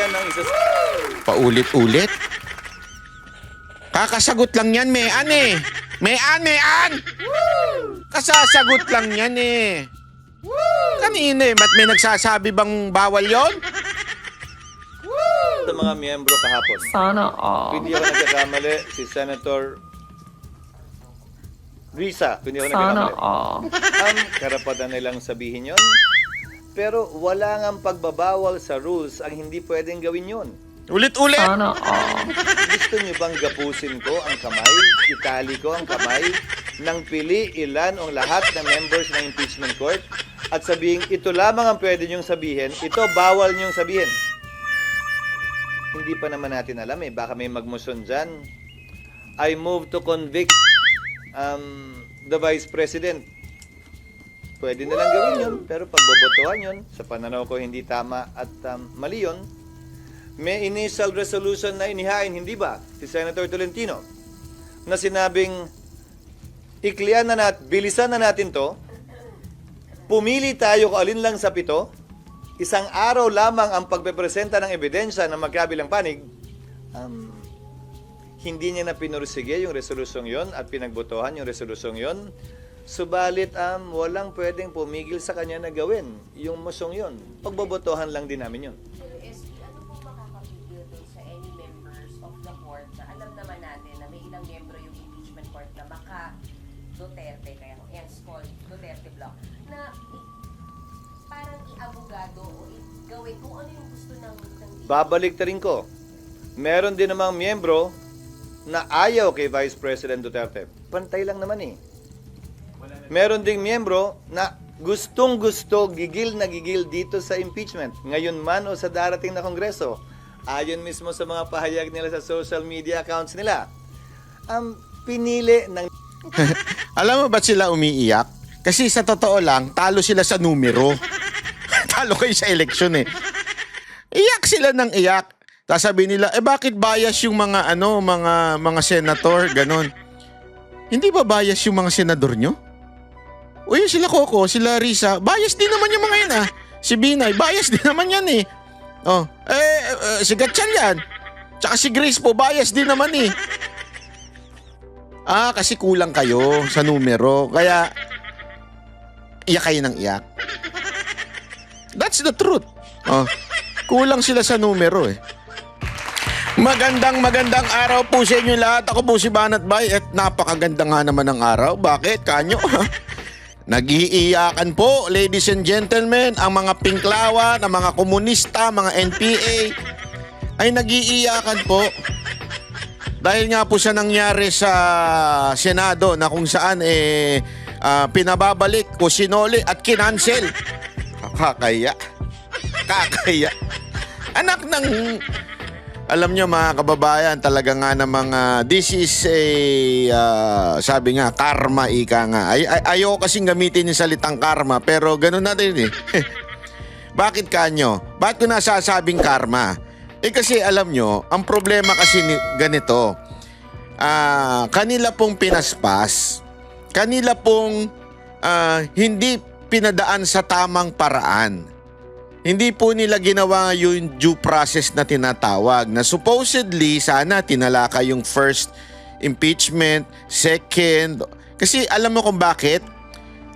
yan ang isa. Paulit-ulit. Kakasagot lang yan, Mean eh. Mean! Kasasagot lang yan eh. Kanina eh, ba't may nagsasabi bang bawal yon? Sa mga miyembro kahapon. Sana all. Hindi ako nagkakamali, si Senator Risa. Hindi ako Sana nagkakamali. all. Ang karapatan nilang sabihin yon. Pero wala ngang pagbabawal sa rules ang hindi pwedeng gawin yon. Ulit-ulit. Sana all. Gusto niyo bang gapusin ko ang kamay, itali ko ang kamay, nang pili ilan o lahat ng members ng impeachment court at sabihin, ito lamang ang pwede niyong sabihin, ito bawal niyong sabihin. Hindi pa naman natin alam eh, baka may magmotion dyan. I move to convict the Vice President. Pwede nilang gawin yun, pero pagbobotohan yun, sa pananaw ko hindi tama at mali yun. May initial resolution na inihain, hindi ba? Si Senator Tolentino, na sinabing, iklian na bilisan na natin to, pumili tayo kung alin lang sa 7, isang araw lamang ang pagpepresenta ng ebidensya ng magkabilang panig, hindi niya na pinursige yung resolusyong yon at pinagbotohan yung resolusyong yon. Subalit, walang pwedeng pumigil sa kanya na gawin yung mosyong yon. Pagbobotohan lang din namin yun. Ano po makakapigil dun sa any members of the court na alam naman natin na may ilang membro yung impeachment court na maka-Duterte, kaya hence called Duterte Block, na parang i-abogado o gawin kung ano yung gusto ng Babalik ta rin ko. Meron din namang miyembro na ayaw kay Vice President Duterte. Pantay lang naman eh. Meron ding miyembro na gustong-gusto, gigil na gigil dito sa impeachment. Ngayon man o sa darating na kongreso. Ayon mismo sa mga pahayag nila sa social media accounts nila. Ang pinili ng... Alam mo ba't sila umiiyak? Kasi sa totoo lang, talo sila sa numero. Talo kayo sa eleksyon eh. Iyak sila ng iyak. Tapos sabi nila, bakit bias yung mga mga senator, ganon. Hindi ba bias yung mga senador nyo? O yun sila Coco, sila Risa, bias din naman yung mga yan ah. Si Binay, bias din naman yan eh. Oh, si Gatchan yan. Tsaka si Grace po, bias din naman eh. Kasi kulang kayo sa numero. Kaya, iyak kayo ng iyak. That's the truth. Oh, kulang sila sa numero eh. Magandang araw po sa inyo lahat. Ako po si Banat Bay at napakaganda nga naman ng araw. Bakit? Kanyo? Nag-iiyakan po, ladies and gentlemen, ang mga pinklawan, ang mga komunista, mga NPA ay nag-iiyakan po. Dahil nga po sa nangyari sa Senado na kung saan pinababalik o sinoli at kinansel. Kakaya. Anak ng... Alam nyo mga kababayan, talaga nga namang this is a, sabi nga, karma, ika nga. Ayaw kasing gamitin yung salitang karma, pero ganun natin eh. Bakit kanyo? Bakit ko nasasabing karma? Kasi alam nyo, ang problema kasi ganito, kanila pong pinaspas, kanila pong hindi pinadaan sa tamang paraan. Hindi po nila ginawa yung due process na tinatawag na supposedly sana tinalaka yung first impeachment, second. Kasi alam mo kung bakit?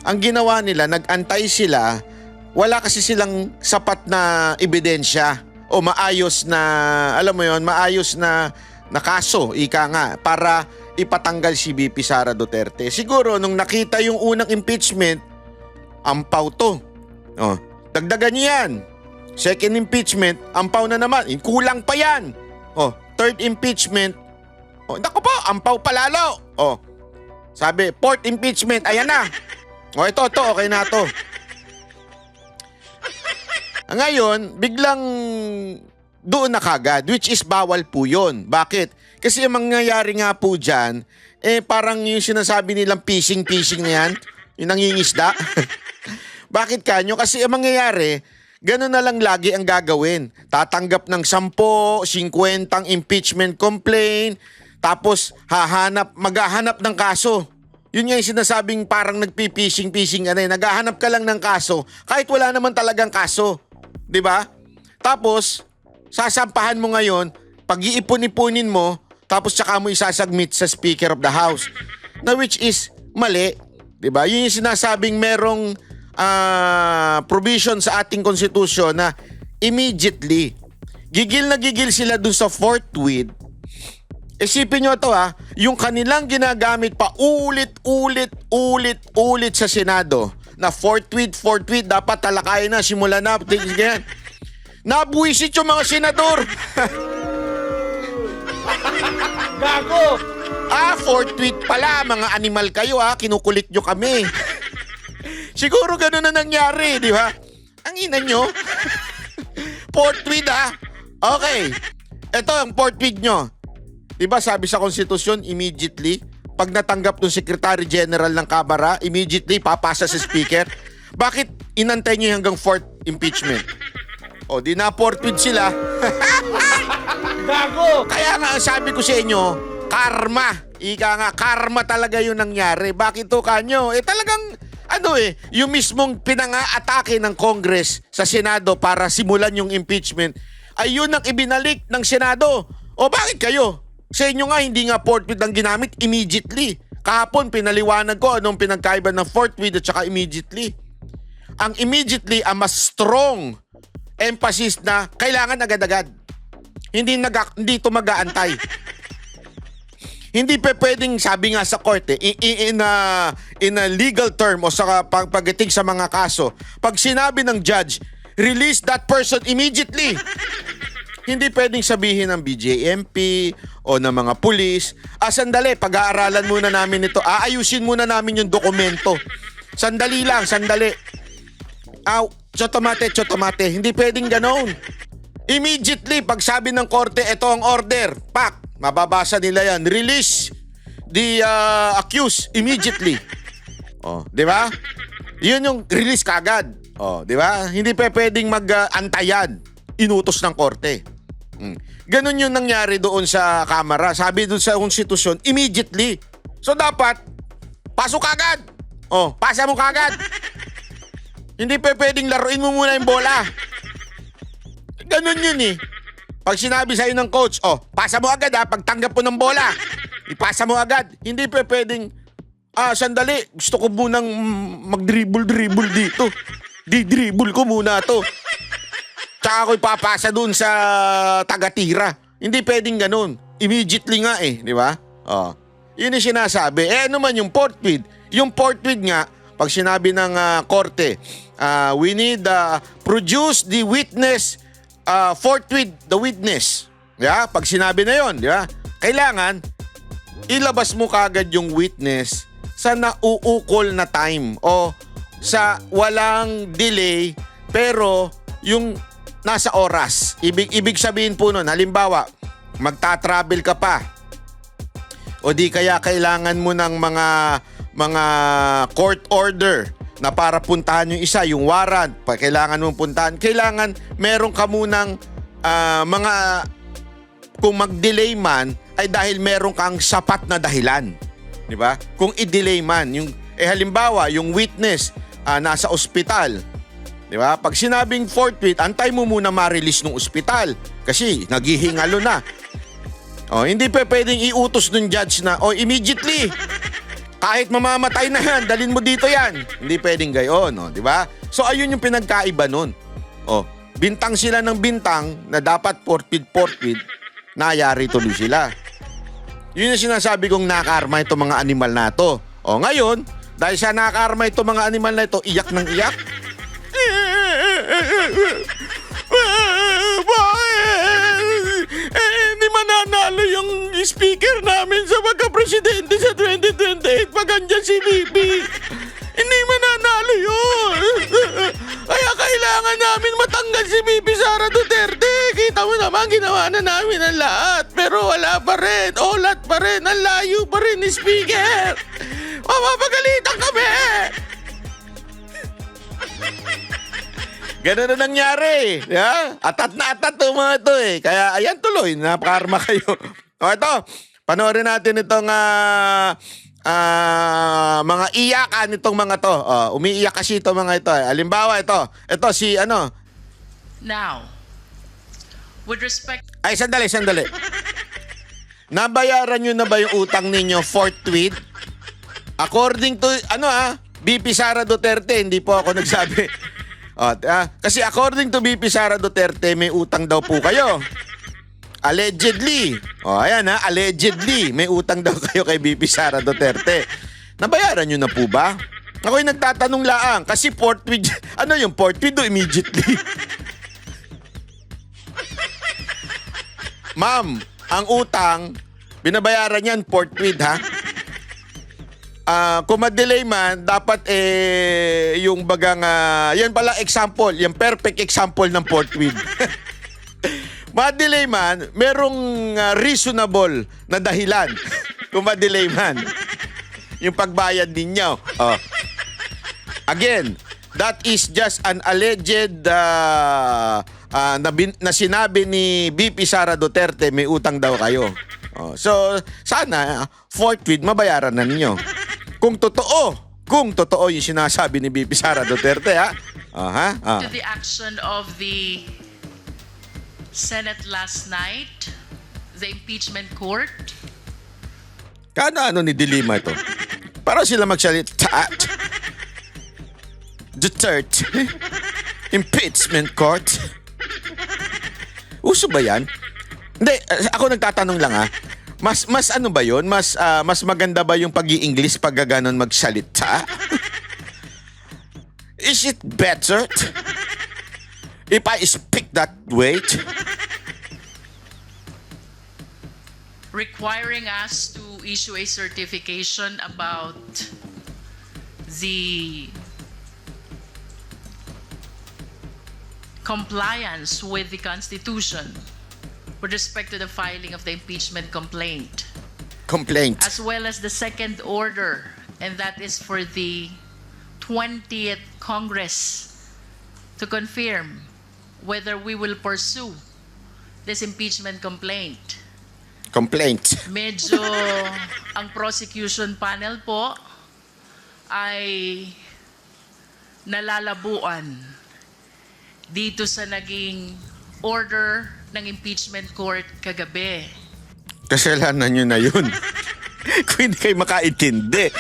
Ang ginawa nila, nag-antay sila, wala kasi silang sapat na ebidensya o maayos na, alam mo yon, maayos na kaso, ika nga, para ipatanggal si VP Sara Duterte. Siguro nung nakita yung unang impeachment, ampaw to. Oh. Dagdagan niyo yan. Second impeachment, ampaw na naman. Kulang pa yan. Oh, third impeachment. Oh, naku po, ampaw palalo. Oh. Sabi, fourth impeachment, ayan na. Oh, ito, okay na to. Ngayon, biglang doon na kagad, which is bawal po yun. Bakit? Kasi ang mangyayari nga po dyan, parang yung sinasabi nilang fishing na yan, yung nangingisda. Bakit kanyo? Kasi ang mangyayari, gano'n na lang lagi ang gagawin. Tatanggap ng 10, 50 impeachment complaint, tapos maghahanap ng kaso. Yun nga yung sinasabing parang nagpipishing, naghahanap ka lang ng kaso, kahit wala naman talagang kaso. 'Di ba? Tapos, sasampahan mo ngayon, pag-iipon-ipunin mo, tapos tsaka mo isasubmit sa Speaker of the House. Na which is mali. Diba? Yun yung sinasabing merong provision sa ating konstitusyon na immediately. Gigil na gigil sila dun sa forthwith. Isipin nyo ito yung kanilang ginagamit pa ulit sa Senado na forthwith, dapat talakayin na, simulan na, ganyan. Nabuisit yung mga senador. Gago! Forthwith pala, mga animal kayo kinukulit nyo kami. Siguro ganun na nangyari, di ba? Ang ina nyo. Forthwith Okay. Ito ang forthwith nyo. Di ba sabi sa konstitusyon, immediately, pag natanggap ng Secretary General ng Kamara, immediately papasa sa Speaker. Bakit inantay nyo hanggang fourth impeachment? O, di na forthwith sila. Gago! Kaya nga, sabi ko sa inyo, karma. Ika nga, karma talaga yung nangyari. Bakit to kanyo? Talagang, yung mismong pinanga-atake ng Congress sa Senado para simulan yung impeachment, ay yun ang ibinalik ng Senado. O bakit kayo? Sa inyo nga, hindi nga forthwith ang ginamit immediately. Kahapon, pinaliwanag ko anong pinagkaiba ng forthwith at saka immediately. Ang immediately, ang mas strong emphasis na kailangan agad-agad. Hindi ito mag-aantay. Hindi pwedeng, sabi nga sa korte, in a legal term o sa pagdating sa mga kaso, pag sinabi ng judge, release that person immediately. Hindi pwedeng sabihin ng BJMP o ng mga pulis, sandali, pag-aaralan muna namin ito. Aayusin muna namin yung dokumento. Sandali lang, sandali. Chotomate. Hindi pwedeng ganoon. Immediately, pag sabi ng korte, ito ang order. Pak, mababasa nila yan. Release the accused immediately. Di ba? Yun yung release kagad. Di ba? Hindi pwedeng mag-antayan. Inutos ng korte. Ganon yung nangyari doon sa Kamara. Sabi doon sa konstitusyon, immediately. So dapat, pasok kagad. Pasa mo kagad. Hindi pwedeng laruin mo muna yung bola. Ganon yun Pag sinabi sa'yo ng coach, pasa mo agad pagtanggap mo ng bola. Ipasa mo agad. Hindi pwedeng, sandali, gusto ko munang mag-dribble dito. Di-dribble ko muna to. Tsaka ako ipapasa dun sa taga-tira. Hindi pwedeng ganun. Immediately nga di ba? Yun yung sinasabi. Ano man yung forthwith? Yung forthwith nga, pag sinabi ng korte, we need produce the witness, forthwith the witness. Yeah? Pag sinabi na yon, di ba? Kailangan, ilabas mo kagad yung witness sa nauukol na time o sa walang delay pero yung nasa oras. Ibig sabihin po nun, halimbawa, magta-travel ka pa o di kaya kailangan mo ng mga court order na para puntahan yung isa, yung warrant, kailangan mong puntahan. Kailangan meron ka munang kung mag-delay man ay dahil meron kang sapat na dahilan. Di ba? Kung i-delay man, halimbawa, yung witness nasa ospital. Di ba? Pag sinabing forthwith, antay mo muna ma-release ng ospital kasi naghihingalo na. Hindi pwedeng iutos ng judge na, immediately, kahit mamamatay na yan, dalin mo dito yan. Hindi pwedeng gayon, di ba? So, ayun yung pinagkaiba nun. Bintang sila ng bintang na dapat forthwith, nayari tuloy sila. Yun yung sinasabi kong nakarma itong mga animal na to. Ngayon, dahil sa nakarma itong mga animal na ito, iyak ng iyak. Hindi mananalo yung speaker namin sa pagka-presidente sa 2028 pag andyan si BP. Hindi mananalo yun. Kaya kailangan namin matanggal si BP Sara Duterte. Kita mo naman, ginawa na namin ang lahat. Pero wala pa rin. Olat pa rin. Ang layo pa rin ni speaker. Mapapagalitan kami. Ganun na nangyari. Yeah? Atat na atat yung mga ito Kaya ayan tuloy, napakarma kayo. Ito, panoorin natin itong mga iyakan itong mga to. Umiiyak kasi itong mga ito. Halimbawa ito si Now, With respect Ay, sandali. Nabayaran nyo na ba yung utang ninyo forthwith? According to, BP Sara Duterte, hindi po ako nagsabi. Kasi according to BP Sara Duterte, may utang daw po kayo. Allegedly. Ayan allegedly, may utang daw kayo kay BP Sara Duterte. Nabayaran nyo na po ba? Ako'y nagtatanong laang, kasi forthwith, yung forthwith o immediately? Ma'am, ang utang, binabayaran yan forthwith, ha? Kung ma-delay man, dapat yung bagang, yan pala example, yung perfect example ng forthwith. Ma-delay man, merong reasonable na dahilan kung ma-delay man. Yung pagbayad ninyo. Again, that is just an alleged na sinabi ni BP Sara Duterte, may utang daw kayo. So, sana, forthwith, mabayaran na ninyo. Kung totoo yung sinasabi ni BP Sara Duterte, ha? to the action of the Senate last night, the impeachment court, Ano ni Dilima ito? Para sila magsalita. Duterte. Impeachment court. Uso ba yan? Hindi, ako nagtatanong lang Mas ano ba yun? Mas maganda ba yung pag-i-English pag gano'n magsalita? Is it better if I speak that way? requiring us to issue a certification about the compliance with the Constitution with respect to the filing of the impeachment complaint, Complaint. as well as the second order, and that is for the 20th Congress to confirm whether we will pursue this impeachment complaint. Medyo ang prosecution panel po ay nalalabuan dito sa naging order ng impeachment court kagabi. Kasalanan nyo na yun. Kung hindi kayo makaintindi.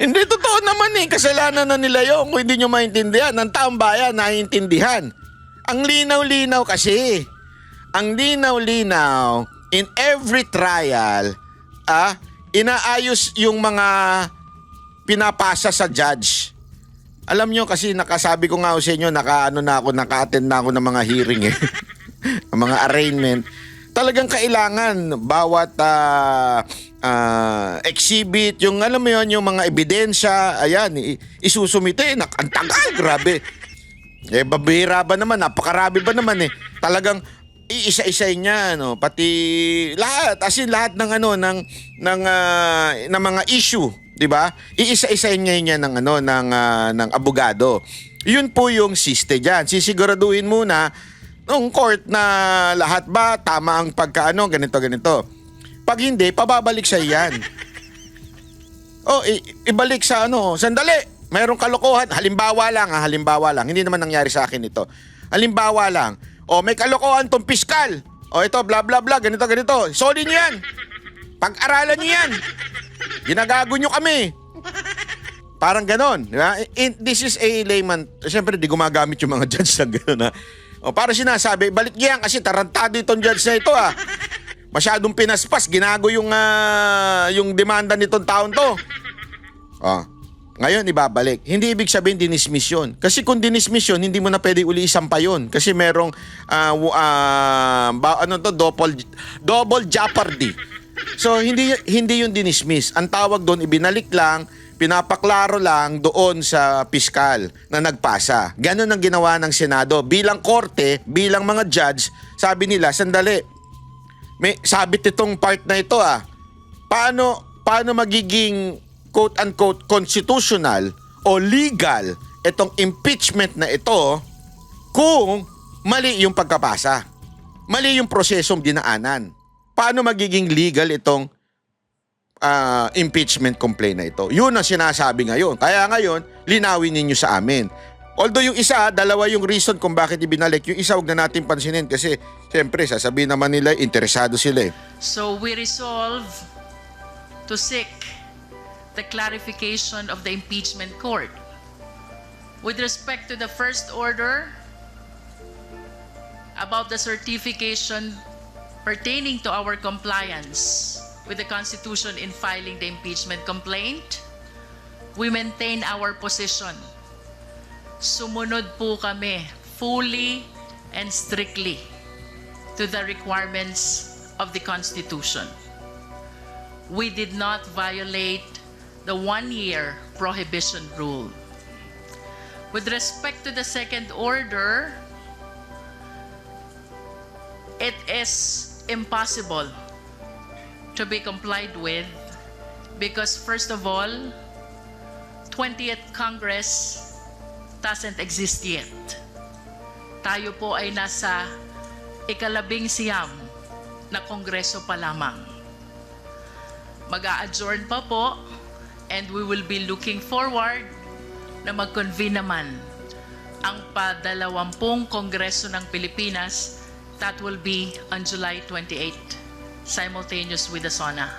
Hindi, totoo naman kasalanan na nila yun. Kung hindi nyo maintindihan, ang taong bayan naiintindihan. Ang linaw-linaw kasi. Ang linaw-linaw, in every trial, inaayos yung mga pinapasa sa judge. Alam nyo kasi nakasabi ko nga sa inyo, naka-attend na ako ng mga hearing ang mga arraignment. Talagang kailangan bawat exhibit, yung alam mo yun, yung mga ebidensya, ayan, isusumite, ang tagal, grabe. Babira ba naman, napakarami ba naman talagang iisa-isay niya, pati lahat, as in lahat ng ng mga issue, 'di ba? Iisa-isay niya ng abogado. 'Yun po yung siste diyan. Sisiguraduhin muna ng court na lahat ba tama ang ganito. Pag hindi, pababalik sa iyan. Ibalik sa sandali. Mayroong kalokohan, halimbawa lang, hindi naman nangyari sa akin ito. Halimbawa lang, may kalokohan tong piskal. Ito, bla bla bla, ganito. Solid nyo yan. Pag-aralan nyo yan. Ginagago nyo kami. Parang ganon. Diba? This is a layman. Siyempre, di gumagamit yung mga judge na ganon, para sinasabi, balik yan kasi tarantado itong judge na ito, Masyadong pinaspas. Ginago yung demanda nitong taon to. Ngayon, ibabalik. Hindi ibig sabihin dinismiss yun. Kasi kung dinismiss yun, hindi mo na pwede uli isampa yun. Kasi merong double jeopardy. So, hindi yun dinismiss. Ang tawag doon, ibinalik lang, pinapaklaro lang doon sa piskal na nagpasa. Ganon ang ginawa ng Senado. Bilang korte, bilang mga judge, sabi nila, sandali, may sabit itong part na ito, Paano magiging quote-unquote constitutional o legal itong impeachment na ito kung mali yung pagkapasa. Mali yung prosesong dinaanan. Paano magiging legal itong impeachment complaint na ito? Yun ang sinasabi ngayon. Kaya ngayon, linawin ninyo sa amin. Although yung isa, dalawa yung reason kung bakit ibinalik. Yung isa, huwag na natin pansinin kasi siyempre, sasabihin naman nila, interesado sila eh. So we resolve to seek the clarification of the impeachment court. With respect to the first order about the certification pertaining to our compliance with the Constitution in filing the impeachment complaint, we maintain our position. Sumunod po kami fully and strictly to the requirements of the Constitution. We did not violate the one-year prohibition rule. With respect to the second order, it is impossible to be complied with because, first of all, 20th Congress doesn't exist yet. Tayo po ay nasa ika-labing-siyam na kongreso pa lamang. Mag-a-adjourn pa po and we will be looking forward na mag-convene naman ang pa-20 kongreso ng Pilipinas. That will be on July 28, simultaneous with the SONA.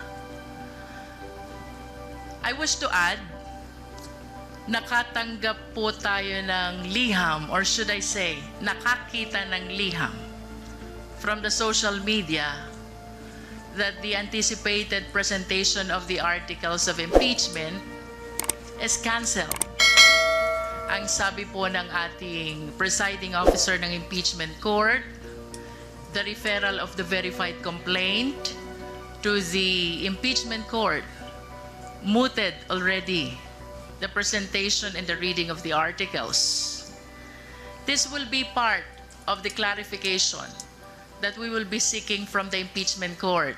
I wish to add, nakatanggap po tayo ng liham, or should I say, nakakita ng liham from the social media that the anticipated presentation of the articles of impeachment is canceled. Ang sabi po ng ating presiding officer ng impeachment court, the referral of the verified complaint to the impeachment court mooted already the presentation and the reading of the articles. This will be part of the clarification that we will be seeking from the impeachment court,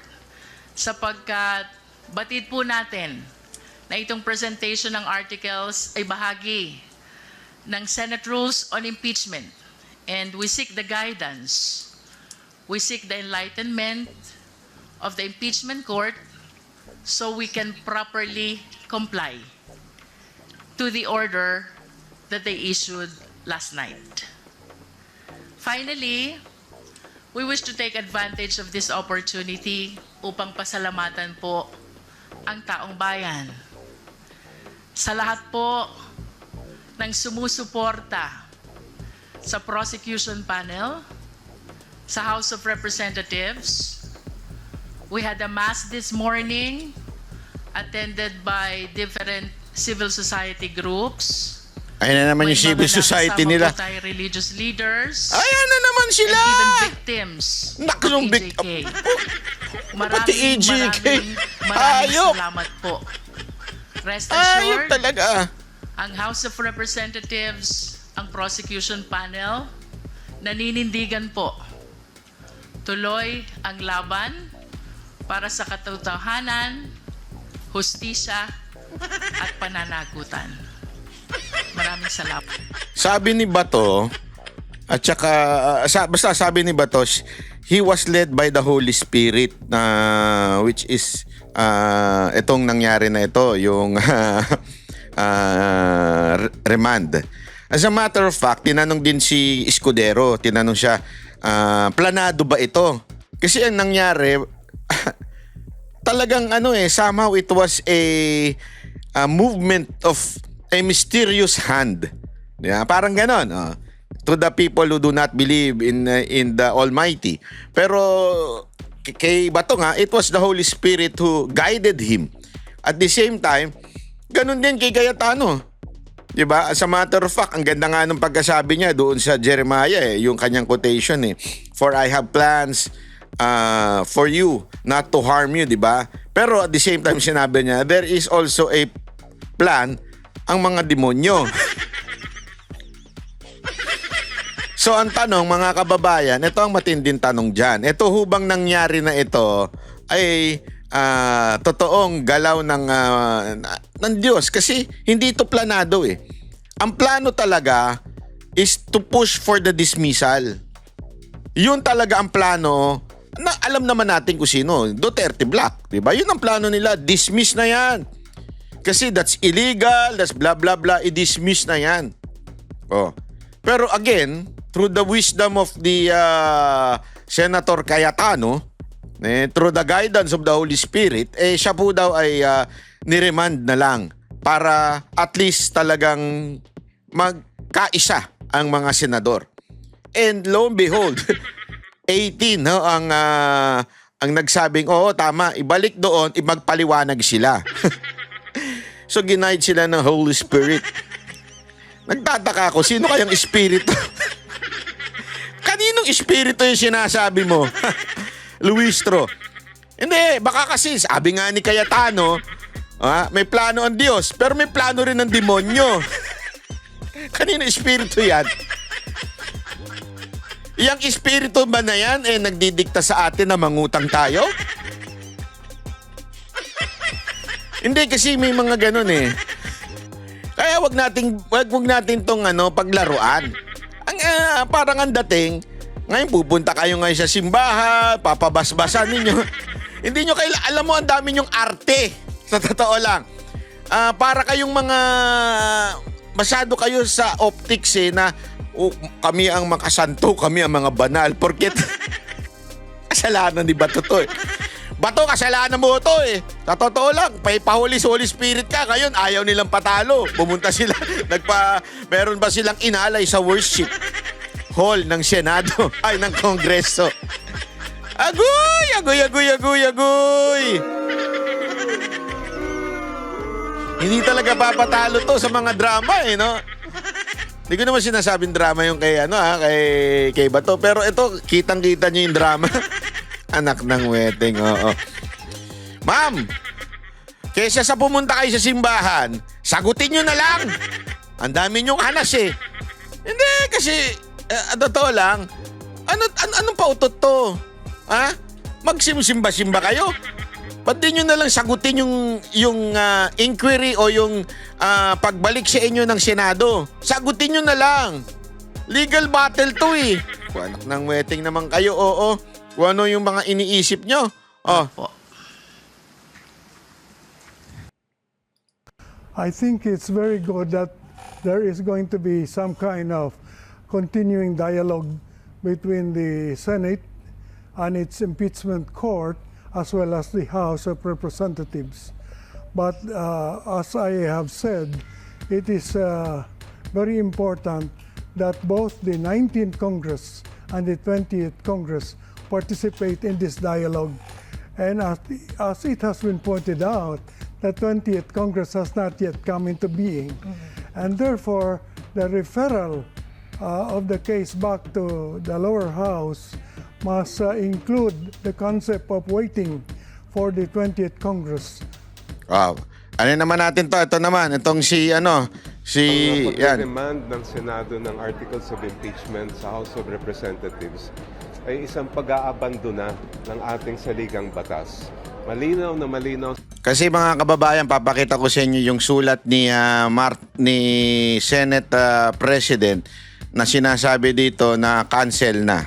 sapagkat batid po natin na itong presentation ng articles ay bahagi ng Senate Rules on Impeachment, and we seek the guidance, we seek the enlightenment of the impeachment court so we can properly comply to the order that they issued last night. Finally, we wish to take advantage of this opportunity upang pasalamatan po ang taong bayan. Sa lahat po ng sumusuporta sa prosecution panel, sa House of Representatives, we had a mass this morning attended by different civil society groups. Ayan na naman yung civil society nila. Kasama po tayo religious leaders. Ayan na naman sila! And even victims Naku, of yung EJK. Pati EJK. Maraming Ayop. salamat po. Rest Ayop assured, talaga. ang House of Representatives, ang prosecution panel, naninindigan po. Tuloy ang laban para sa katotohanan, hustisya, at pananagutan. Maraming salamat. Sabi ni Bato, at saka, basta sabi ni Bato, he was led by the Holy Spirit, which is, itong nangyari na ito, yung remand. As a matter of fact, tinanong din si Escudero, tinanong siya, planado ba ito? Kasi ang nangyari, talagang somehow it was a movement of a mysterious hand. Yeah, parang ganon. To the people who do not believe in the Almighty. Pero kay Bato nga, it was the Holy Spirit who guided him. At the same time, ganon din kay Cayetano. Diba? As a matter of fact, ang ganda nga ng pagkasabi niya doon sa Jeremiah, yung kanyang quotation For I have plans for you, not to harm you, diba? Pero at the same time, sinabi niya, there is also a plan ang mga demonyo. So ang tanong, mga kababayan, ito ang matinding tanong dyan. Ito hubang nangyari na ito ay totoong galaw ng Diyos kasi hindi ito planado eh. Ang plano talaga is to push for the dismissal. Yun talaga ang plano. Na alam naman natin kung sino, Duterte Black, 'di ba? Yun ang plano nila, dismiss na 'yan. Kasi that's illegal, that's blah blah blah, i-dismiss na 'yan. Oh. Pero again, through the wisdom of the Senator Cayetano, through the guidance of the Holy Spirit, siya po daw ay niremand na lang para at least talagang magkaisa ang mga senador. And lo and behold, 18 no, ang nagsabing, oo, tama, ibalik doon, magpaliwanag sila. So ginaid sila ng Holy Spirit. Nagtataka ako, sino kayang espiritu? Kaninong espiritu yung sinasabi mo? Luistro. Hindi, baka kasi, sabi nga ni Cayetano, may plano ang Diyos, pero may plano rin ng demonyo. Kanino espiritu yan? Yang espiritu ba na yan, nagdidikta sa atin na mangutang tayo? Hindi, kasi may mga ganun Kaya wag natin tong paglaruan. Ang parang ang dating, ngayon pupunta kayo ngayon sa simbahan, papabasbasan ninyo. Hindi nyo alam mo, ang dami nyong arte. Sa totoo lang. Para kayong mga masyado kayo sa optics na kami ang makasanto, kami ang mga banal. Porket kasalanan ni Bato to Bato, kasalanan mo to Sa totoo lang, pahuli sa Holy Spirit ka. Ngayon, ayaw nilang patalo. Pumunta sila, meron ba silang inalay sa worship hall ng Senado, ay ng Kongreso. Agoy! Agoy, agoy, agoy, agoy! Hindi talaga papatalo to sa mga drama no? Hindi ko naman sinasabing drama yung kay kay Bato, pero ito kitang-kita niyo yung drama. Anak ng weteng, oo. Ma'am, kesa sa pumunta kayo sa simbahan, sagutin nyo na lang. Ang dami nyong hanas Hindi, kasi, totoo lang, anong pautot to? Magsimba-simba kayo? Ba't di nyo na lang sagutin yung inquiry o yung pagbalik sa inyo ng Senado? Sagutin nyo na lang. Legal battle to Anak ng weteng naman kayo, oo. Kung ano yung mga iniisip nyo. I think it's very good that there is going to be some kind of continuing dialogue between the Senate and its impeachment court as well as the House of Representatives. But as I have said, it is very important that both the 19th Congress and the 20th Congress participate in this dialogue. And as it has been pointed out, the 20th Congress has not yet come into being. And therefore, the referral of the case back to the lower house must include the concept of waiting for the 20th Congress. Wow. Ano naman natin to? Ito naman, itong yan. Pag-demand ng Senado ng Articles of Impeachment sa House of Representatives ay isang pag-aabandona ng ating saligang batas. Malinaw na malinaw. Kasi mga kababayan, papakita ko sa inyo yung sulat ni Senate President na sinasabi dito na cancel na.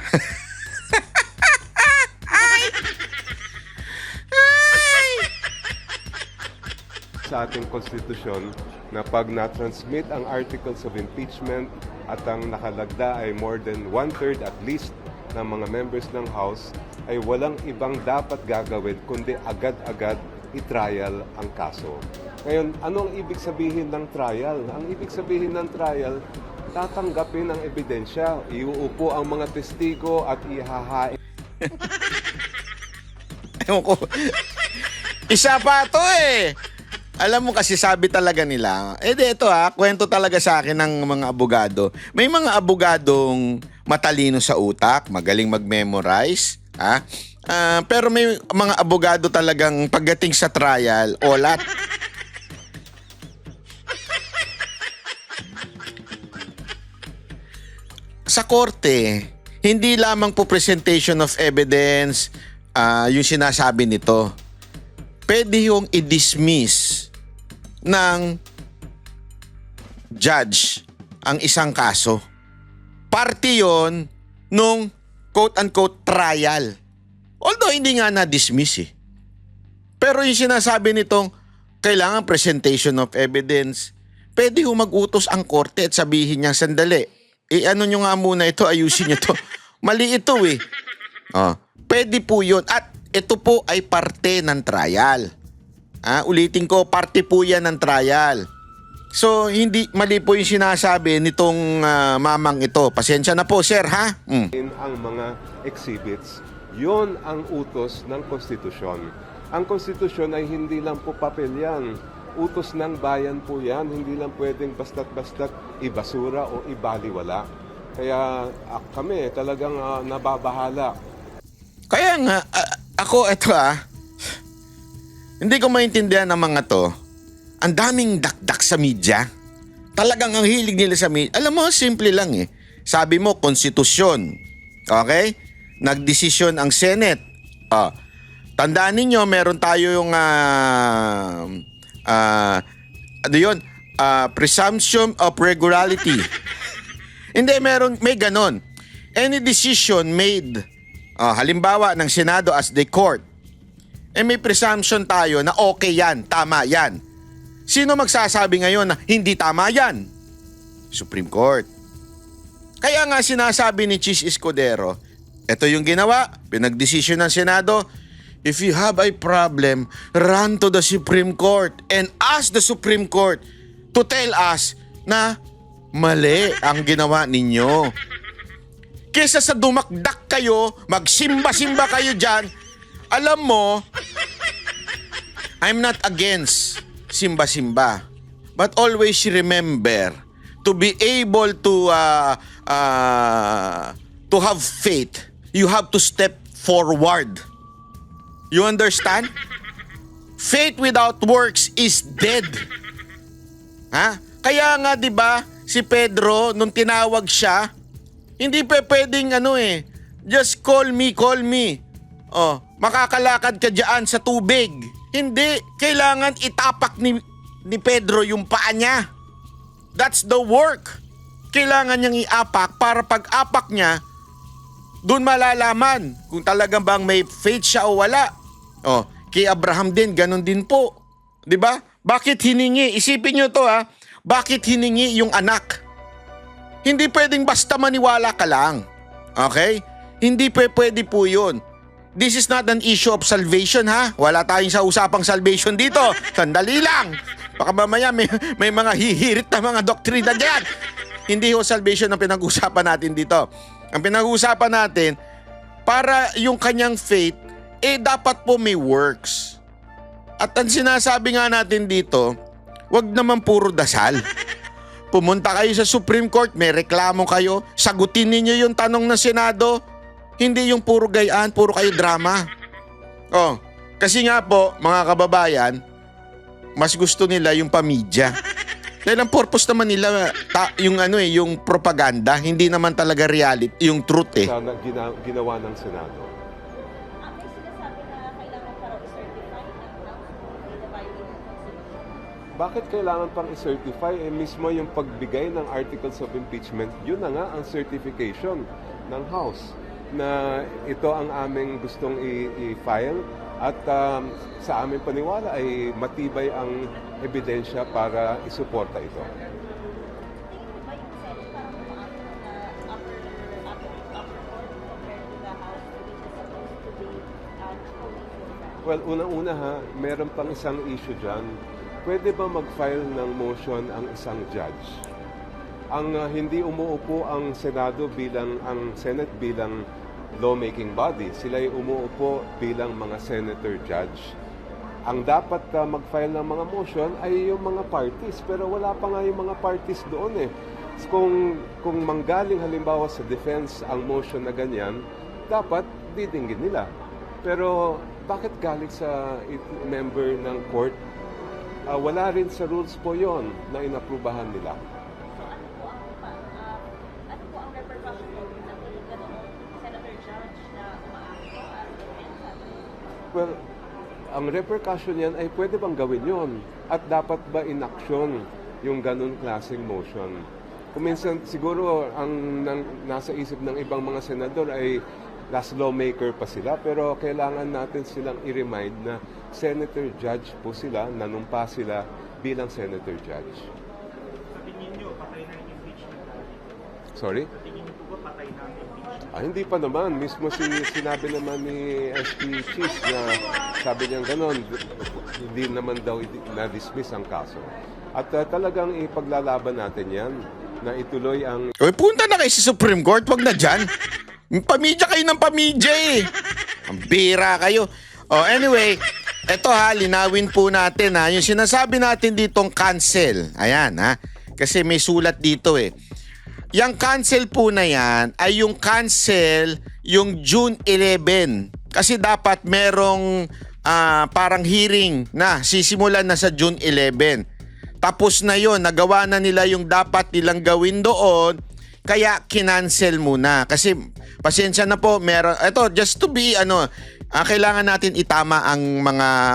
Sa ating konstitusyon na pag na-transmit ang Articles of Impeachment at ang nakalagda ay more than one-third at least ng mga members ng House, ay walang ibang dapat gagawin kundi agad-agad i-trial ang kaso. Ngayon, ano ang ibig sabihin ng trial? Ang ibig sabihin ng trial, tatanggapin ang ebidensya, iuupo ang mga testigo at ihahain. Ewan ko. Isa pa to Alam mo kasi sabi talaga nila, ito kwento talaga sa akin ng mga abogado. May mga abogadong matalino sa utak, magaling mag-memorize, pero may mga abogado talagang pagdating sa trial, olat. Sa korte, hindi lamang po presentation of evidence yung sinasabi nito. Pwede yung i-dismiss ng judge ang isang kaso. Parte yon nung quote-unquote trial. Although hindi nga na-dismiss Pero yung sinasabi nitong kailangan presentation of evidence, pwede ho mag-utos ang korte at sabihin niya, sandali, ano nyo nga muna ito, ayusin nyo to. Mali ito eh. Pwede po yun. At ito po ay parte ng trial. Ulitin ko, parte po yan ng trial. So, hindi mali po yung sinasabi nitong mamang ito. Pasensya na po, sir, ha? Ang mga exhibits, yon ang utos ng konstitusyon. Ang konstitusyon ay hindi lang po papel yan. Utos ng bayan po yan. Hindi lang pwedeng basta't-basta't ibasura o ibaliwala. Kaya kami talagang nababahala. Kaya nga, ako, ito hindi ko maintindihan ang mga to. Ang daming dakdak sa media. Talagang ang hilig nila sa media. Alam mo, simple lang eh. Sabi mo, konstitusyon. Okay? Nagdesisyon ang Senate. Tandaan ninyo, meron tayo yung presumption of regularity. Hindi, may ganon. Any decision made, halimbawa ng Senado as the court, may presumption tayo na okay yan, tama yan. Sino magsasabi ngayon na hindi tama yan? Supreme Court. Kaya nga sinasabi ni Chis Escudero, ito yung ginawa, pinagdesisyon ng Senado, if you have a problem, run to the Supreme Court and ask the Supreme Court to tell us na mali ang ginawa ninyo. Kesa sa dumakdak kayo, magsimba-simba kayo dyan, alam mo, I'm not against simba-simba. But always remember to be able to have faith, you have to step forward. You understand? Faith without works is dead. Kaya nga 'di ba si Pedro nung tinawag siya, hindi pwedeng just call me. Makakalakad ka diyan sa tubig. Hindi, kailangan itapak ni Pedro yung paa niya. That's the work. Kailangan niyang iapak para pag-apak niya, doon malalaman kung talagang bang may faith siya o wala. Kay Abraham din, ganun din po. 'Di ba? Bakit hiningi? Isipin niyo to Bakit hiningi yung anak? Hindi pwedeng basta maniwala ka lang. Okay? Hindi pwede po yun. This is not an issue of salvation Wala tayong sa usapang salvation dito. Sandali lang. Baka mamaya may mga hihirit na mga doktrina dyan. Hindi ho salvation ang pinag-usapan natin dito. Ang pinag-usapan natin, para yung kanyang faith, dapat po may works. At ang sinasabi nga natin dito, wag naman puro dasal. Pumunta kayo sa Supreme Court, may reklamo kayo, sagutin ninyo yung tanong ng Senado. Hindi yung puro gayaan, puro kayo drama. Kasi nga po, mga kababayan, mas gusto nila yung pamidya. Dahil ang purpose naman nila, yung propaganda, hindi naman talaga reality, yung truth Sana ginawa ng Senado. May sinasabi na kailangan pa raw i-certify ng House. Bakit kailangan pang i-certify? Mismo yung pagbigay ng articles of impeachment, yun na nga ang certification ng House na ito ang aming gustong i-file at sa aming paniwala ay matibay ang ebidensya para isuporta ito. Well, unang-una meron pang isang issue dyan. Pwede ba mag-file ng motion ang isang judge? Ang hindi umuupo ang Senado ang Senate bilang lawmaking body. Sila ay umuupo bilang mga senator judge. Ang dapat mag-file ng mga motion ay yung mga parties. Pero wala pa nga yung mga parties doon Kung manggaling halimbawa sa defense ang motion na ganyan, dapat didinggin nila. Pero bakit galing sa member ng court? Wala rin sa rules po yon na inaprubahan nila. Ano po ang repercussion po ng ganoong senator judge na umaakto as defense? Well, ang repercussion yan ay pwede bang gawin yon? At dapat ba inaksyon yung ganun klaseng motion? Kung minsan siguro ang nasa isip ng ibang mga senador ay last lawmaker pa sila, pero kailangan natin silang i-remind na senator judge po sila, nanumpa sila bilang senator judge. Sorry? Hindi pa naman. Mismo sinabi naman ni SP Chief na sabi niya gano'n, hindi naman daw na-dismiss ang kaso. At talagang ipaglalaban natin yan na ituloy ang Uy, punta na kayo sa Supreme Court, wag na dyan. Pamidya kayo ng pamidya eh. Ang bira kayo. Oh, anyway, eto ha, linawin po natin ha. Yung sinasabi natin ditong cancel. Ayan ha. Kasi may sulat dito eh. Yang cancel po na yan ay yung cancel yung June 11. Kasi dapat merong parang hearing na sisimulan na sa June 11. Tapos na yon, nagawa na nila yung dapat nilang gawin doon, kaya kinancel muna. Kasi pasensya na po, ito just to be kailangan natin itama ang